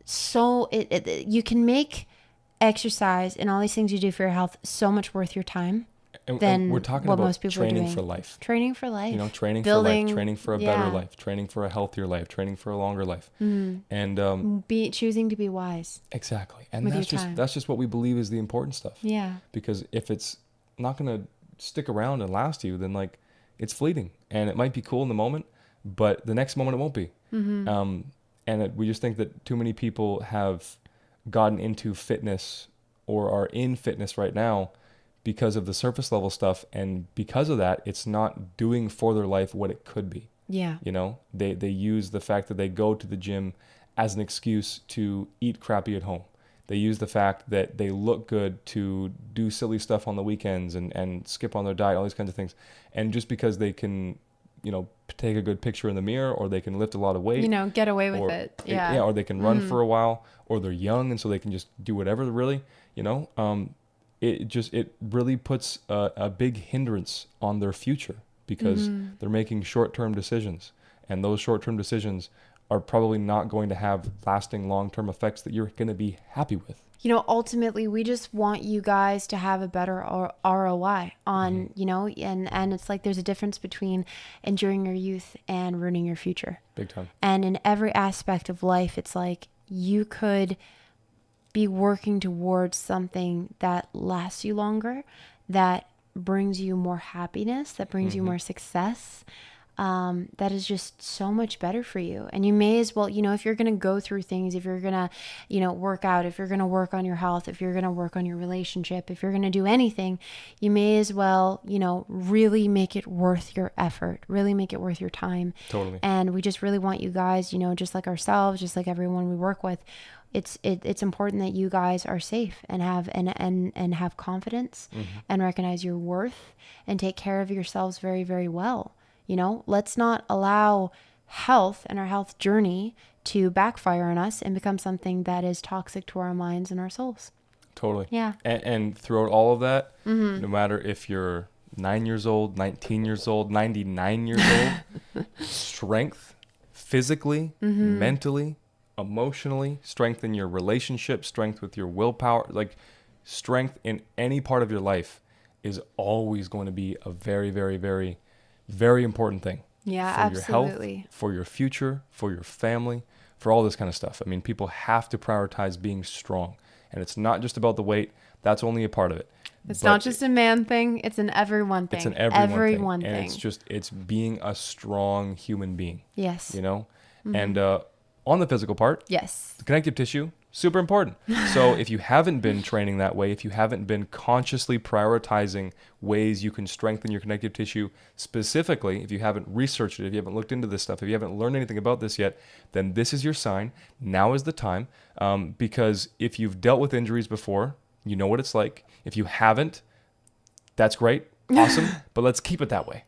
so you can make exercise and all these things you do for your health so much worth your time. And we're talking about most people training for life. Training for life. Training for life, training for a better life, training for a healthier life, training for a longer life. Mm-hmm. And choosing to be wise. Exactly. And that's just what we believe is the important stuff. Yeah. Because if it's not going to stick around and last you, then like, it's fleeting, and it might be cool in the moment, but the next moment it won't be. Mm-hmm. We just think that too many people have gotten into fitness or are in fitness right now because of the surface level stuff, and because of that, it's not doing for their life what it could be. Yeah. They use the fact that they go to the gym as an excuse to eat crappy at home. They use the fact that they look good to do silly stuff on the weekends and skip on their diet, all these kinds of things. And just because they can take a good picture in the mirror, or they can lift a lot of weight, get away with it. Yeah. Or they can run for a while, or they're young and so they can just do whatever, really, it really puts a big hindrance on their future, because they're making short-term decisions, and those short-term decisions are probably not going to have lasting long-term effects that you're going to be happy with. Ultimately, we just want you guys to have a better ROI on, and it's like there's a difference between enjoying your youth and ruining your future. Big time. And in every aspect of life, it's like you could be working towards something that lasts you longer, that brings you more happiness, that brings you more success. That is just so much better for you. And you may as well, if you're going to go through things, if you're going to, work out, if you're going to work on your health, if you're going to work on your relationship, if you're going to do anything, you may as well, really make it worth your effort, really make it worth your time. Totally. And we just really want you guys, just like ourselves, just like everyone we work with, it's important that you guys are safe and have confidence and recognize your worth and take care of yourselves very, very well. Let's not allow health and our health journey to backfire on us and become something that is toxic to our minds and our souls. Totally. Yeah. And throughout all of that, no matter if you're 9 years old, 19 years old, 99 years old, strength, physically, mentally, emotionally, strength in your relationship, strength with your willpower, like strength in any part of your life is always going to be a very, very, very, very important thing. Yeah, for absolutely. your health, for your future, for your family, for all this kind of stuff. I mean, people have to prioritize being strong. And it's not just about the weight. That's only a part of it. It's not just a man thing. It's an everyone thing. It's an everyone thing. And it's being a strong human being. Yes. And on the physical part, yes, the connective tissue, super important. So if you haven't been training that way, if you haven't been consciously prioritizing ways you can strengthen your connective tissue, specifically, if you haven't researched it, if you haven't looked into this stuff, if you haven't learned anything about this yet, then this is your sign. Now is the time. Because if you've dealt with injuries before, you know what it's like. If you haven't, that's great. Awesome. But let's keep it that way,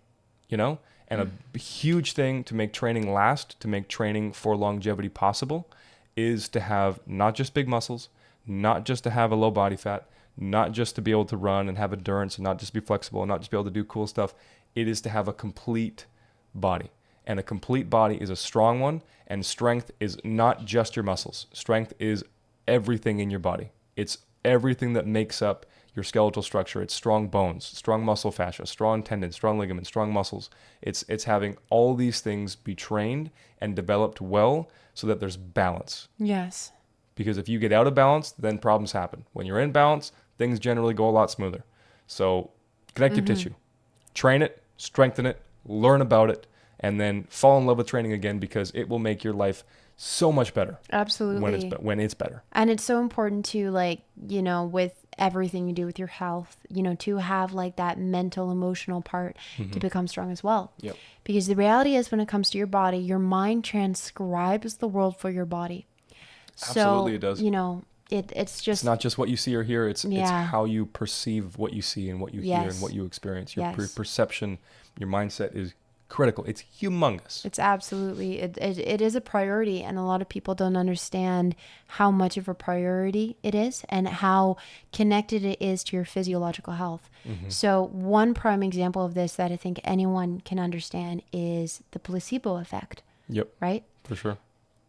And a huge thing to make training last, to make training for longevity possible, is to have not just big muscles, not just to have a low body fat, not just to be able to run and have endurance and not just be flexible and not just be able to do cool stuff. It is to have a complete body. And a complete body is a strong one, and strength is not just your muscles. Strength is everything in your body. It's everything that makes up your skeletal structure. It's strong bones, strong muscle fascia, strong tendons, strong ligaments, strong muscles. It's having all these things be trained and developed well so that there's balance. Yes. Because if you get out of balance, then problems happen. When you're in balance, things generally go a lot smoother. So connective tissue, train it, strengthen it, learn about it, and then fall in love with training again, because it will make your life so much better. Absolutely. When it's better. And it's so important to, with everything you do with your health, to have that mental, emotional part to become strong as well. Yep. Because the reality is, when it comes to your body, your mind transcribes the world for your body. Absolutely, it does. It's just... It's not just what you see or hear. It's how you perceive what you see and what you hear and what you experience. Your perception, your mindset is critical. It's humongous. It's absolutely, it is a priority, and a lot of people don't understand how much of a priority it is and how connected it is to your physiological health. So one prime example of this that I think anyone can understand is the placebo effect. Yep. Right? For sure.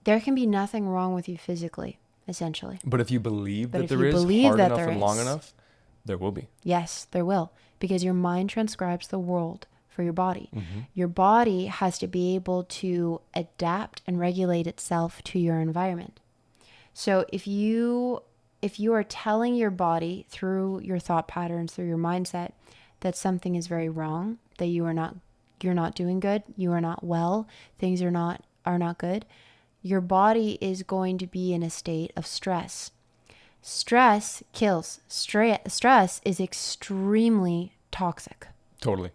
There can be nothing wrong with you physically, essentially. But if you believe that there is, hard enough and long enough, there will be. Yes, there will. Because your mind transcribes the world for your body. Your body has to be able to adapt and regulate itself to your environment. So if you are telling your body through your thought patterns, through your mindset, that something is very wrong, that you're not doing good, you are not well, things are not good, your body is going to be in a state of stress. Stress kills. Stress is extremely toxic. Totally.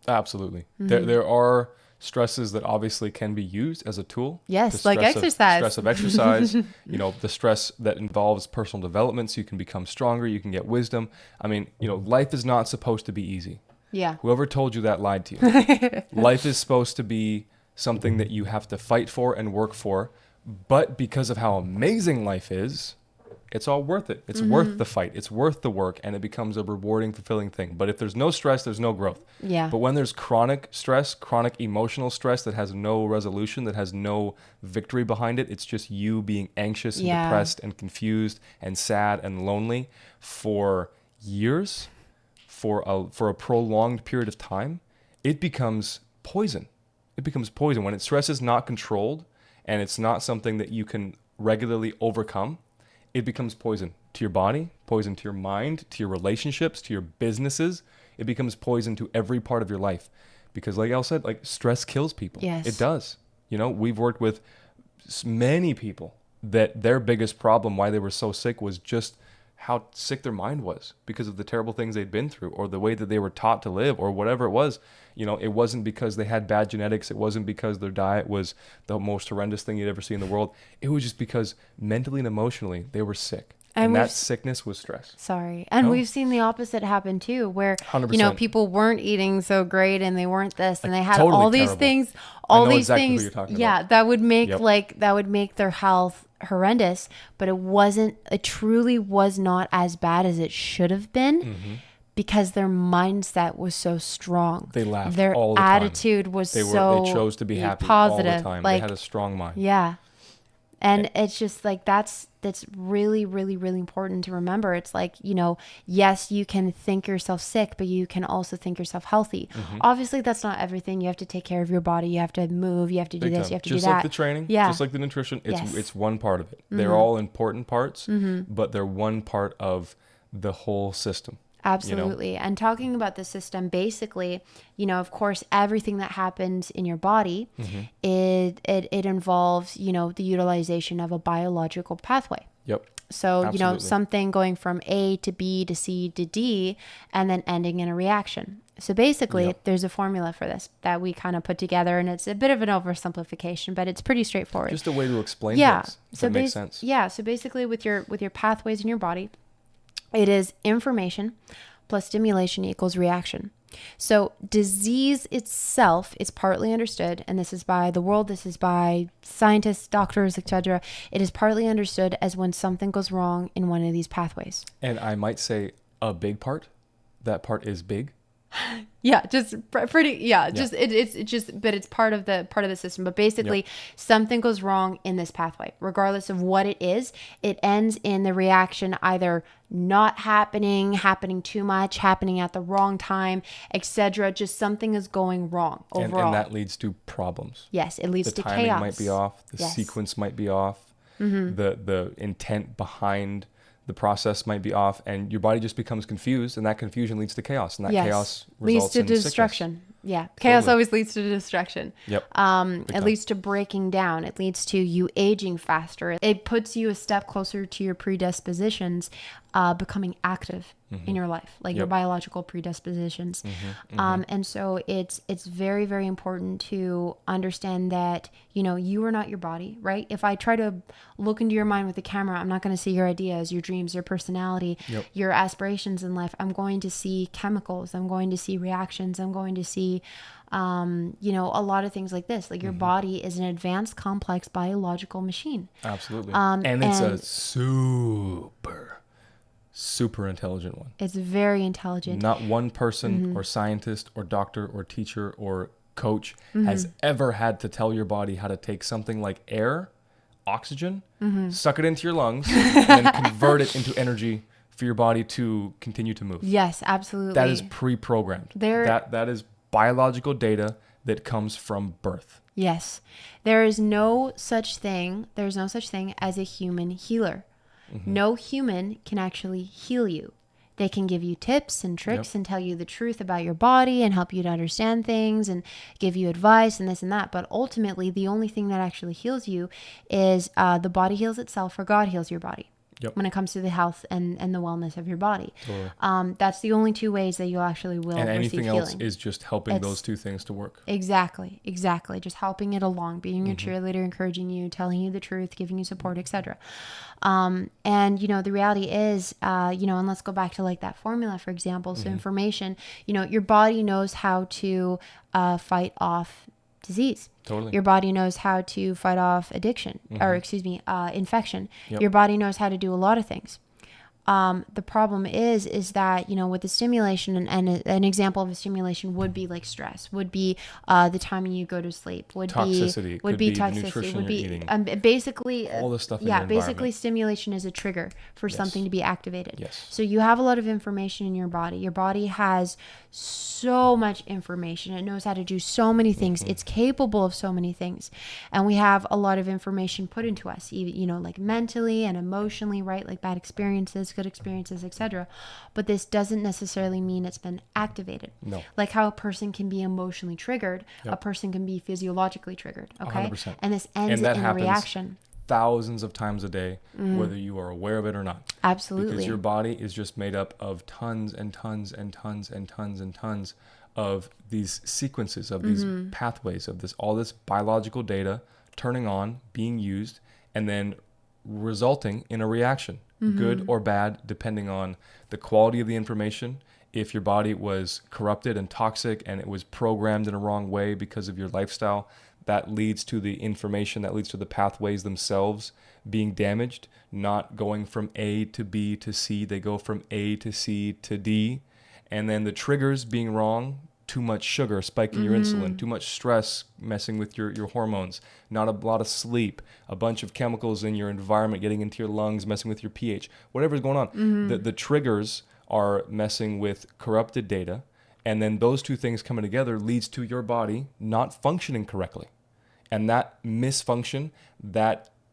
Absolutely. There are stresses that obviously can be used as a tool. Yes, like exercise. Stress of exercise, the stress that involves personal development so you can become stronger, you can get wisdom. I mean, life is not supposed to be easy. Yeah. Whoever told you that lied to you. Life is supposed to be something that you have to fight for and work for. But because of how amazing life is, it's all worth it. It's worth the fight. It's worth the work, and it becomes a rewarding, fulfilling thing. But if there's no stress, there's no growth. Yeah. But when there's chronic stress, chronic emotional stress that has no resolution, that has no victory behind it, it's just you being anxious and depressed and confused and sad and lonely for years, for a prolonged period of time, it becomes poison. It becomes poison. When stress is not controlled and it's not something that you can regularly overcome, it becomes poison to your body, poison to your mind, to your relationships, to your businesses. It becomes poison to every part of your life. Because like Al said, like stress kills people. Yes. It does. You know, we've worked with many people that their biggest problem, why they were so sick, was just how sick their mind was because of the terrible things they'd been through, or the way that they were taught to live, or whatever it was. You know, it wasn't because they had bad genetics. It wasn't because their diet was the most horrendous thing you'd ever see in the world. It was just because mentally and emotionally they were sick. And that sickness was stress. Sorry. And we've seen the opposite happen too, where, 100%. you know, people weren't eating so great and they weren't this and they had totally all these terrible. things, Exactly what you're talking about. that would make that would make their health horrendous, but it truly was not as bad as it should have been. Because their mindset was so strong. They laughed their all the time. attitude was They so chose to be happy positive. all the time. Like, they had a strong mind. Yeah. And it's just like, that's really, really, really important to remember. It's like, you know, yes, you can think yourself sick, but you can also think yourself healthy. Obviously, that's not everything. You have to take care of your body. You have to move. You have to do this. You have to do that. Just like the training, just like the nutrition, it's one part of it. They're all important parts, but they're one part of the whole system. Absolutely. You know? And talking about the system, basically, you know, of course, everything that happens in your body, it involves, you know, the utilization of a biological pathway. Yep. So, Absolutely. you know, something going from A to B to C to D and then ending in a reaction. So basically, there's a formula for this that we kind of put together, and it's a bit of an oversimplification, but it's pretty straightforward. Just a way to explain things, if that makes sense. Yeah. So basically, with your pathways in your body, it is information plus stimulation equals reaction. So disease itself is partly understood, and this is by the world, this is by scientists, doctors, etc. It is partly understood as when something goes wrong in one of these pathways. And I might say a big part. That part is big. Yeah, just pretty. Yeah, just it's just, but it's part of the system. But basically, something goes wrong in this pathway, regardless of what it is. It ends in the reaction either not happening, happening too much, happening at the wrong time, etc. Just something is going wrong overall, and that leads to problems. Yes, it leads to chaos. The timing might be off. The sequence might be off. The intent behind the process might be off, and your body just becomes confused, and that confusion leads to chaos, and that chaos results in destruction. Sickness. Yeah, chaos always leads to destruction. Yep. It leads to breaking down. It leads to you aging faster. It puts you a step closer to your predispositions becoming active in your life, like your biological predispositions. And so it's very, very important to understand that, you know, you are not your body, right? If I try to look into your mind with the camera, I'm not going to see your ideas, your dreams, your personality, your aspirations in life. I'm going to see chemicals. I'm going to see reactions. I'm going to see, you know, a lot of things like this. Like your body is an advanced, complex biological machine. Absolutely. And it's a super intelligent one. It's very intelligent. Not one person or scientist or doctor or teacher or coach has ever had to tell your body how to take something like air, oxygen, suck it into your lungs, and then convert it into energy for your body to continue to move. Yes, absolutely. That is pre-programmed. That is biological data that comes from birth. Yes. There is no such thing. There's no such thing as a human healer. No human can actually heal you. They can give you tips and tricks and tell you the truth about your body and help you to understand things and give you advice and this and that. But ultimately, the only thing that actually heals you is the body heals itself, or God heals your body. when it comes to the health and the wellness of your body. Totally. That's the only two ways that you actually will And receive anything healing. else is just helping those two things to work. Exactly. Just helping it along, being your cheerleader, encouraging you, telling you the truth, giving you support, etc. And, you know, the reality is, you know, and let's go back to like that formula, for example. So information, you know, your body knows how to fight off disease. Totally. Your body knows how to fight off addiction, or excuse me, infection. Yep. Your body knows how to do a lot of things. The problem is that, you know, with the stimulation, and an example of a stimulation would be like stress, would be the time you go to sleep, would Toxicity. be the nutrition toxicity, would you're be eating. basically All the stuff in yeah, your basically environment. stimulation is a trigger for something to be activated. Yes. So you have a lot of information in your body. Your body has so much information. It knows how to do so many things. It's capable of so many things. And we have a lot of information put into us, even, you know, like mentally and emotionally, right? Like bad experiences, good experiences, etc. But this doesn't necessarily mean it's been activated. No. Like how a person can be emotionally triggered, a person can be physiologically triggered. Okay. 100%. And this ends in a reaction. Thousands of times a day, whether you are aware of it or not. Absolutely. Because your body is just made up of tons and tons and tons and tons and tons of these sequences, of these pathways, of all this biological data turning on, being used, and then resulting in a reaction, good or bad, depending on the quality of the information. If your body was corrupted and toxic and it was programmed in a wrong way because of your lifestyle, that leads to the information, that leads to the pathways themselves being damaged, not going from A to B to C. They go from A to C to D. And then the triggers being wrong, too much sugar, spiking your insulin, too much stress, messing with your hormones, not a lot of sleep, a bunch of chemicals in your environment getting into your lungs, messing with your pH, whatever's going on. The triggers are messing with corrupted data. And then those two things coming together leads to your body not functioning correctly. And that misfunction,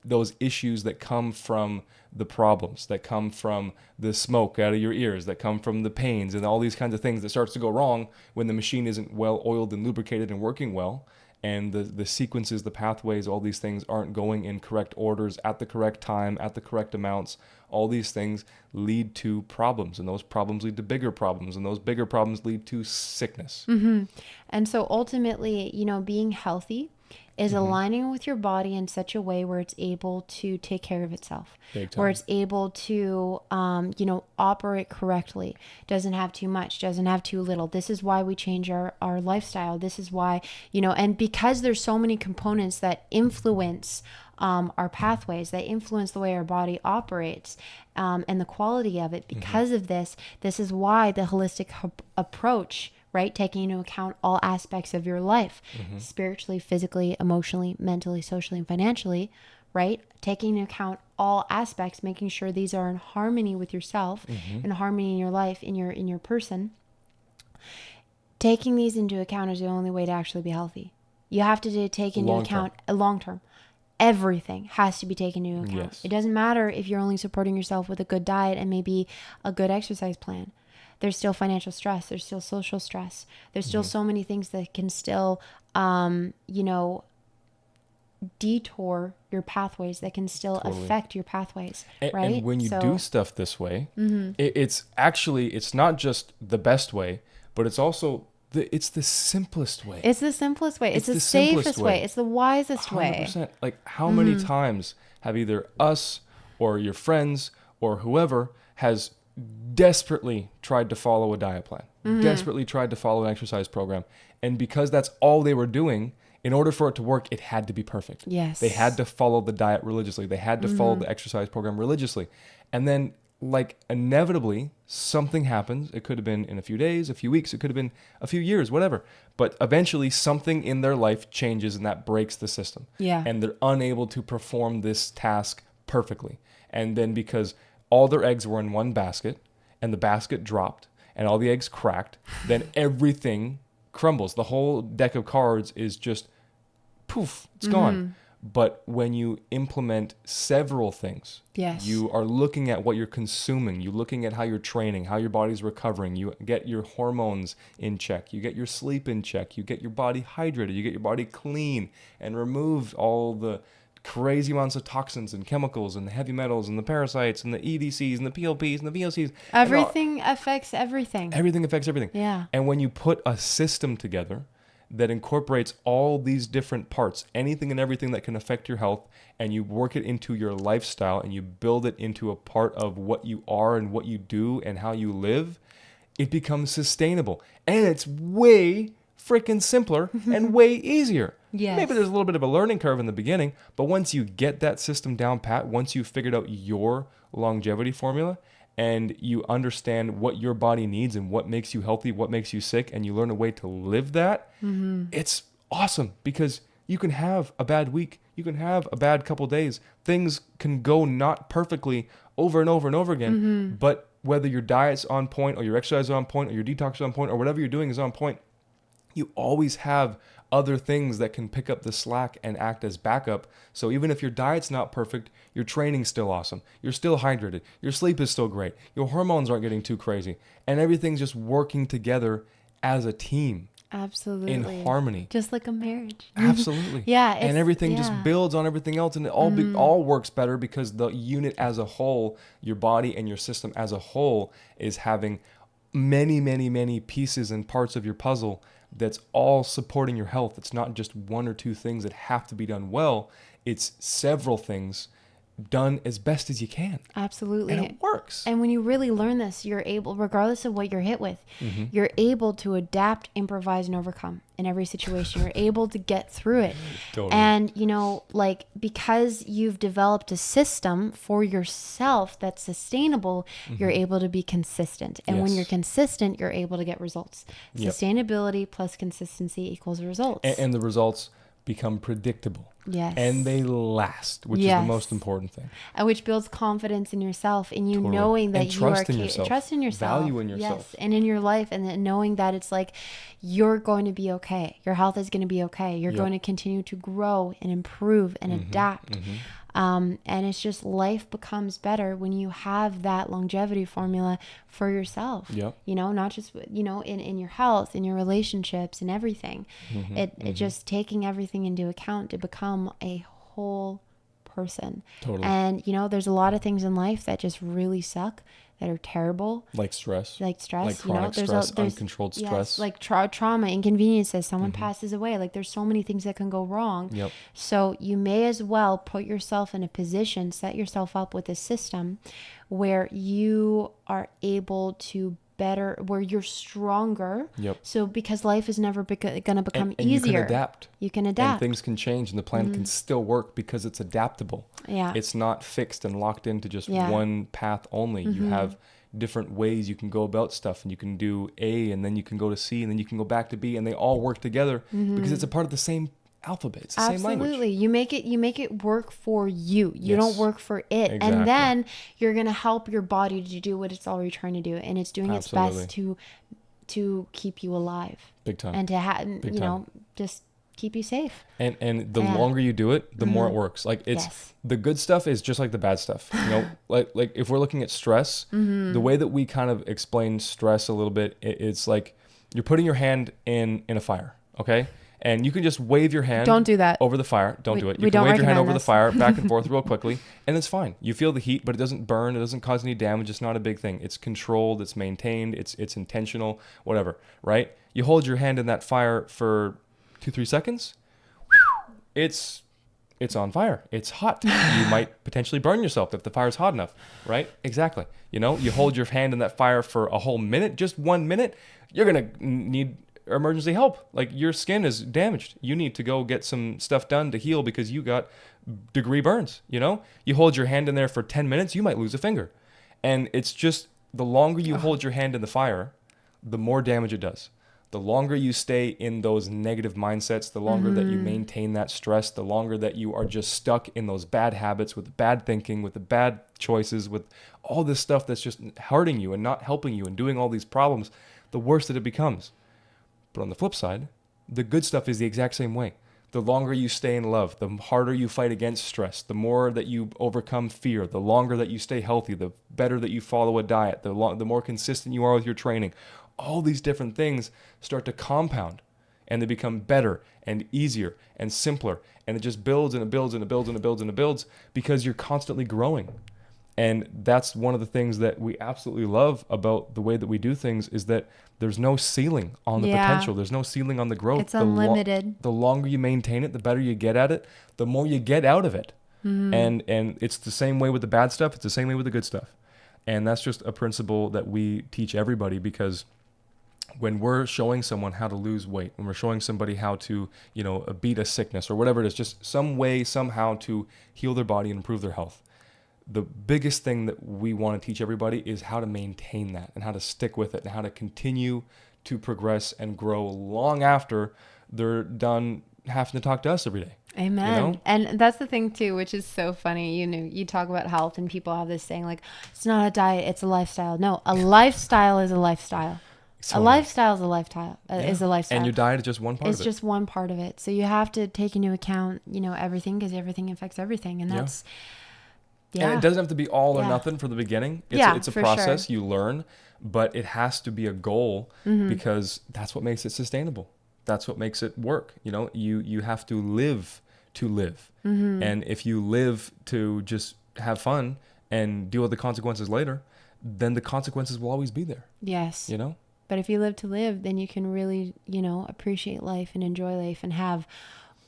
those issues that come from the problems, that come from the smoke out of your ears, that come from the pains and all these kinds of things that starts to go wrong when the machine isn't well oiled and lubricated and working well. And the sequences, the pathways, all these things aren't going in correct orders at the correct time, at the correct amounts. All these things lead to problems, and those problems lead to bigger problems, and those bigger problems lead to sickness. And so ultimately, you know, being healthy is aligning with your body in such a way where it's able to take care of itself, where it's able to, you know, operate correctly, doesn't have too much, doesn't have too little. This is why we change our lifestyle. This is why, you know, and because there's so many components that influence our pathways, that influence the way our body operates, and the quality of it. Because of this is why the holistic approach, right, taking into account all aspects of your life, spiritually, physically, emotionally, mentally, socially, and financially, right, taking into account all aspects, making sure these are in harmony with yourself, in harmony in your life, in your person. Taking these into account is the only way to actually be healthy. You have to take into account a long term. Everything has to be taken into account. Yes. It doesn't matter if you're only supporting yourself with a good diet and maybe a good exercise plan. There's still financial stress. There's still social stress. There's still so many things that can still, you know, detour your pathways, that can still affect your pathways, right? And when you do stuff this way, it's not just the best way, but it's also it's the simplest way. It's the simplest way. It's the safest way. It's the wisest 100%. way. Like how many times have either us or your friends or whoever has desperately tried to follow a diet plan, desperately tried to follow an exercise program. And because that's all they were doing, in order for it to work, it had to be perfect. Yes. They had to follow the diet religiously. They had to follow the exercise program religiously. And then, like, inevitably, something happens. It could have been in a few days, a few weeks. It could have been a few years, whatever. But eventually, something in their life changes, and that breaks the system. Yeah. And they're unable to perform this task perfectly. And then because all their eggs were in one basket, and the basket dropped, and all the eggs cracked, then everything crumbles. The whole deck of cards is just poof, it's gone. But when you implement several things, you are looking at what you're consuming, you're looking at how you're training, how your body's recovering, you get your hormones in check, you get your sleep in check, you get your body hydrated, you get your body clean, and remove all the crazy amounts of toxins and chemicals and the heavy metals and the parasites and the EDCs and the PLPs and the VOCs. Everything affects everything. Everything affects everything. Yeah. And when you put a system together that incorporates all these different parts, anything and everything that can affect your health, and you work it into your lifestyle and you build it into a part of what you are and what you do and how you live, it becomes sustainable. And it's way freaking simpler and way easier. Yes. Maybe there's a little bit of a learning curve in the beginning, but once you get that system down pat, once you've figured out your longevity formula, and you understand what your body needs and what makes you healthy, what makes you sick, and you learn a way to live that, it's awesome, because you can have a bad week. You can have a bad couple days. Things can go not perfectly over and over and over again, but whether your diet's on point or your exercise is on point or your detox is on point or whatever you're doing is on point, you always have other things that can pick up the slack and act as backup. So even if your diet's not perfect, your training's still awesome. You're still hydrated. Your sleep is still great. Your hormones aren't getting too crazy. And everything's just working together as a team. Absolutely. In harmony. Just like a marriage. Absolutely. Yeah. And everything just builds on everything else, and it all works better because the unit as a whole, your body and your system as a whole, is having many, many, many pieces and parts of your puzzle that's all supporting your health. It's not just one or two things that have to be done well. It's several things done as best as you can. Absolutely. And it works. And when you really learn this, you're able, regardless of what you're hit with, you're able to adapt, improvise, and overcome in every situation. You're able to get through it. Totally. And, you know, like, because you've developed a system for yourself that's sustainable, you're able to be consistent. And when Yes. you're consistent, you're able to get results. Yep. Sustainability plus consistency equals results. And the results become predictable. Yes. And they last, which is the most important thing. And which builds confidence in yourself, and you Totally. knowing that And you trust are in yourself. trust in yourself, Value in yourself. yes, and in your life, and then knowing that it's like you're going to be okay. Your health is going to be okay. You're Yep. going to continue to grow and improve and adapt. And it's just, life becomes better when you have that longevity formula for yourself. Yep. You know, not just, you know, in your health, in your relationships, and everything. It just taking everything into account to become a whole person. Totally. And, you know, there's a lot of things in life that just really suck, that are terrible. Like stress. Like stress, Like you know, chronic stress, uncontrolled yes, stress. like trauma, inconveniences, someone passes away. Like, there's so many things that can go wrong. Yep. So you may as well put yourself in a position, set yourself up with a system where you are able to where you're stronger. Yep. So because life is never going to become and easier. you can adapt. You can adapt. And things can change, and the plan can still work because it's adaptable. Yeah. It's not fixed and locked into just Yeah. one path only. You have different ways you can go about stuff, and you can do A, and then you can go to C, and then you can go back to B, and they all work together because it's a part of the same alphabet. It's the same language. Absolutely. You make it work for you. You Yes. don't work for it. Exactly. And then you're going to help your body to do what it's already trying to do. And it's doing its best Absolutely. to keep you alive. Big time. And to Big you time. know, just keep you safe. And the Yeah. longer you do it, the more it works. Like, it's Yes. the good stuff is just like the bad stuff. You know, like if we're looking at stress, the way that we kind of explain stress a little bit, it's like you're putting your hand in a fire, okay? And you can just wave your hand. Don't do that. Over the fire. Don't do it. We You can don't wave your hand recommend over the this. fire, back and forth real quickly, and it's fine. You feel the heat, but it doesn't burn. It doesn't cause any damage. It's not a big thing. It's controlled. It's maintained. It's intentional. Whatever. Right? You hold your hand in that fire for 2-3 seconds. It's on fire. It's hot. You might potentially burn yourself if the fire's hot enough. Right? Exactly. You know, you hold your hand in that fire for a whole minute, just 1 minute. You're gonna need emergency help. Like, your skin is damaged. You need to go get some stuff done to heal because you got degree burns. You know, you hold your hand in there for 10 minutes, you might lose a finger. And it's just, the longer you hold your hand in the fire, the more damage it does. The longer you stay in those negative mindsets, the longer that you maintain that stress, the longer that you are just stuck in those bad habits with the bad thinking, with the bad choices, with all this stuff that's just hurting you and not helping you and doing all these problems, the worse that it becomes. But on the flip side, the good stuff is the exact same way. The longer you stay in love, the harder you fight against stress, the more that you overcome fear, the longer that you stay healthy, the better that you follow a diet, the more consistent you are with your training. All these different things start to compound, and they become better and easier and simpler. And it just builds and it builds and it builds and it builds and it builds because you're constantly growing. And that's one of the things that we absolutely love about the way that we do things is that there's no ceiling on the potential. There's no ceiling on the growth. It's unlimited. The longer you maintain it, the better you get at it, the more you get out of it. And it's the same way with the bad stuff. It's the same way with the good stuff. And that's just a principle that we teach everybody, because when we're showing someone how to lose weight, when we're showing somebody how to, beat a sickness or whatever it is, just some way, somehow to heal their body and improve their health. The biggest thing that we want to teach everybody is how to maintain that and how to stick with it and how to continue to progress and grow long after they're done having to talk to us every day. Amen. And that's the thing too, which is so funny. You talk about health and people have this saying like, it's not a diet, it's a lifestyle. No, a lifestyle is a lifestyle. A lifestyle is a lifestyle. Is a lifestyle. And your diet is just one part of it. It's just one part of it. So you have to take into account, everything, because everything affects everything. And that's, And it doesn't have to be all or nothing for the beginning. It's a process. Sure. You learn, but it has to be a goal because that's what makes it sustainable. That's what makes it work. You have to live to live. And if you live to just have fun and deal with the consequences later, then the consequences will always be there. Yes. But if you live to live, then you can really, appreciate life and enjoy life and have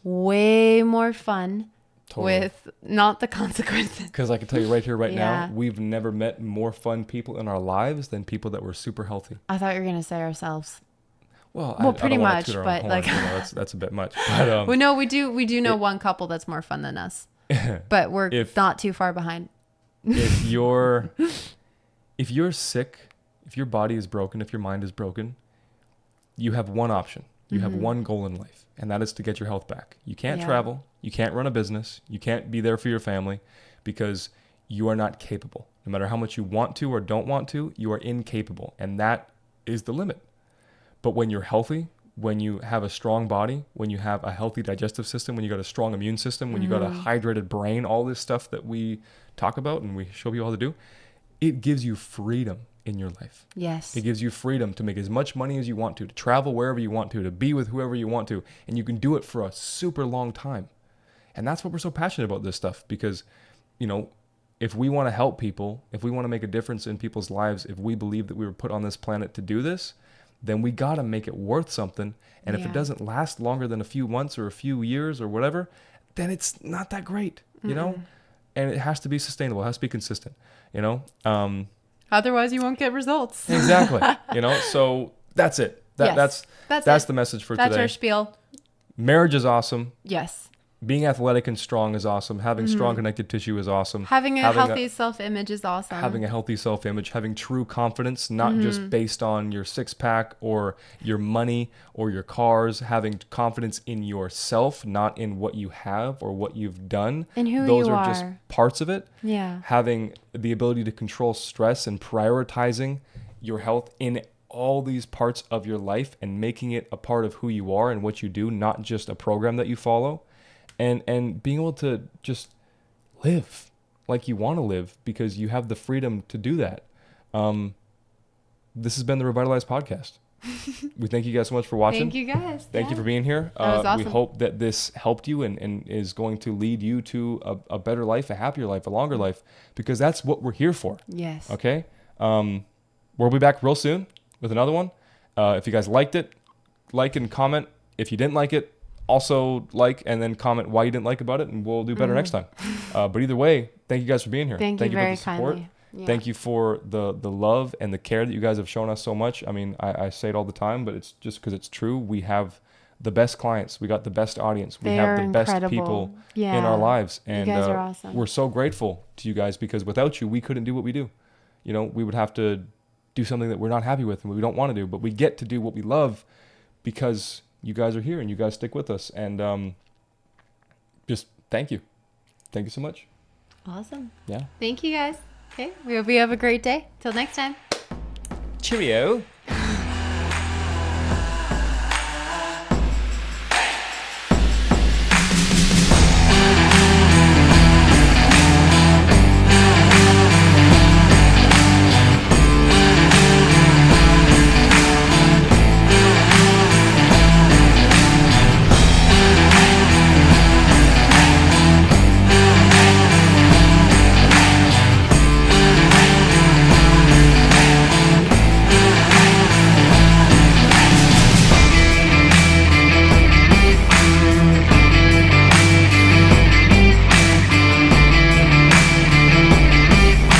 way more fun with not the consequences. Because I can tell you right here, right now, we've never met more fun people in our lives than people that were super healthy. I thought you were going to say ourselves. Well, pretty much, but horn, that's a bit much. But, well, no, we do know one couple that's more fun than us, but we're not too far behind. If you're sick, if your body is broken, if your mind is broken, you have one option. You have one goal in life, and that is to get your health back. You can't travel. You can't run a business. You can't be there for your family because you are not capable. No matter how much you want to or don't want to, you are incapable, and that is the limit. But when you're healthy, when you have a strong body, when you have a healthy digestive system, when you got a strong immune system, when you got a hydrated brain, all this stuff that we talk about and we show you how to do, it gives you freedom in your life. Yes. It gives you freedom to make as much money as you want to travel wherever you want to be with whoever you want to, and you can do it for a super long time. And that's what we're so passionate about this stuff, because, if we want to help people, if we want to make a difference in people's lives, if we believe that we were put on this planet to do this, then we got to make it worth something. And if it doesn't last longer than a few months or a few years or whatever, then it's not that great, And it has to be sustainable. It has to be consistent, Otherwise you won't get results. Exactly. So that's it. That's the message for today. That's our spiel. Marriage is awesome. Yes. Being athletic and strong is awesome. Having strong connective tissue is awesome. Having a healthy self-image is awesome. Having a healthy self-image, having true confidence, not just based on your six-pack or your money or your cars. Having confidence in yourself, not in what you have or what you've done. And who Those you are just parts of it. Yeah. Having the ability to control stress and prioritizing your health in all these parts of your life and making it a part of who you are and what you do, not just a program that you follow. And being able to just live like you want to live because you have the freedom to do that. This has been the ReVitalized podcast. We thank you guys so much for watching. Thank you guys. Thank you for being here. That was awesome. We hope that this helped you and is going to lead you to a better life, a happier life, a longer life, because that's what we're here for. Yes. Okay? We'll be back real soon with another one. If you guys liked it, like and comment. If you didn't like it, also like and then comment why you didn't like about it, and we'll do better next time. But either way, thank you guys for being here. Thank you very for the support. kindly. Yeah. Thank you for the love and the care that you guys have shown us so much. I mean, I say it all the time, but it's just because it's true. We have the best clients. We got the best audience. We have the best people in our lives. And you guys are awesome. We're so grateful to you guys, because without you, we couldn't do what we do. We would have to do something that we're not happy with and we don't want to do, but we get to do what we love because you guys are here and you guys stick with us. And just thank you. Thank you so much. Awesome. Yeah. Thank you guys. Okay. We hope you have a great day. Till next time. Cheerio.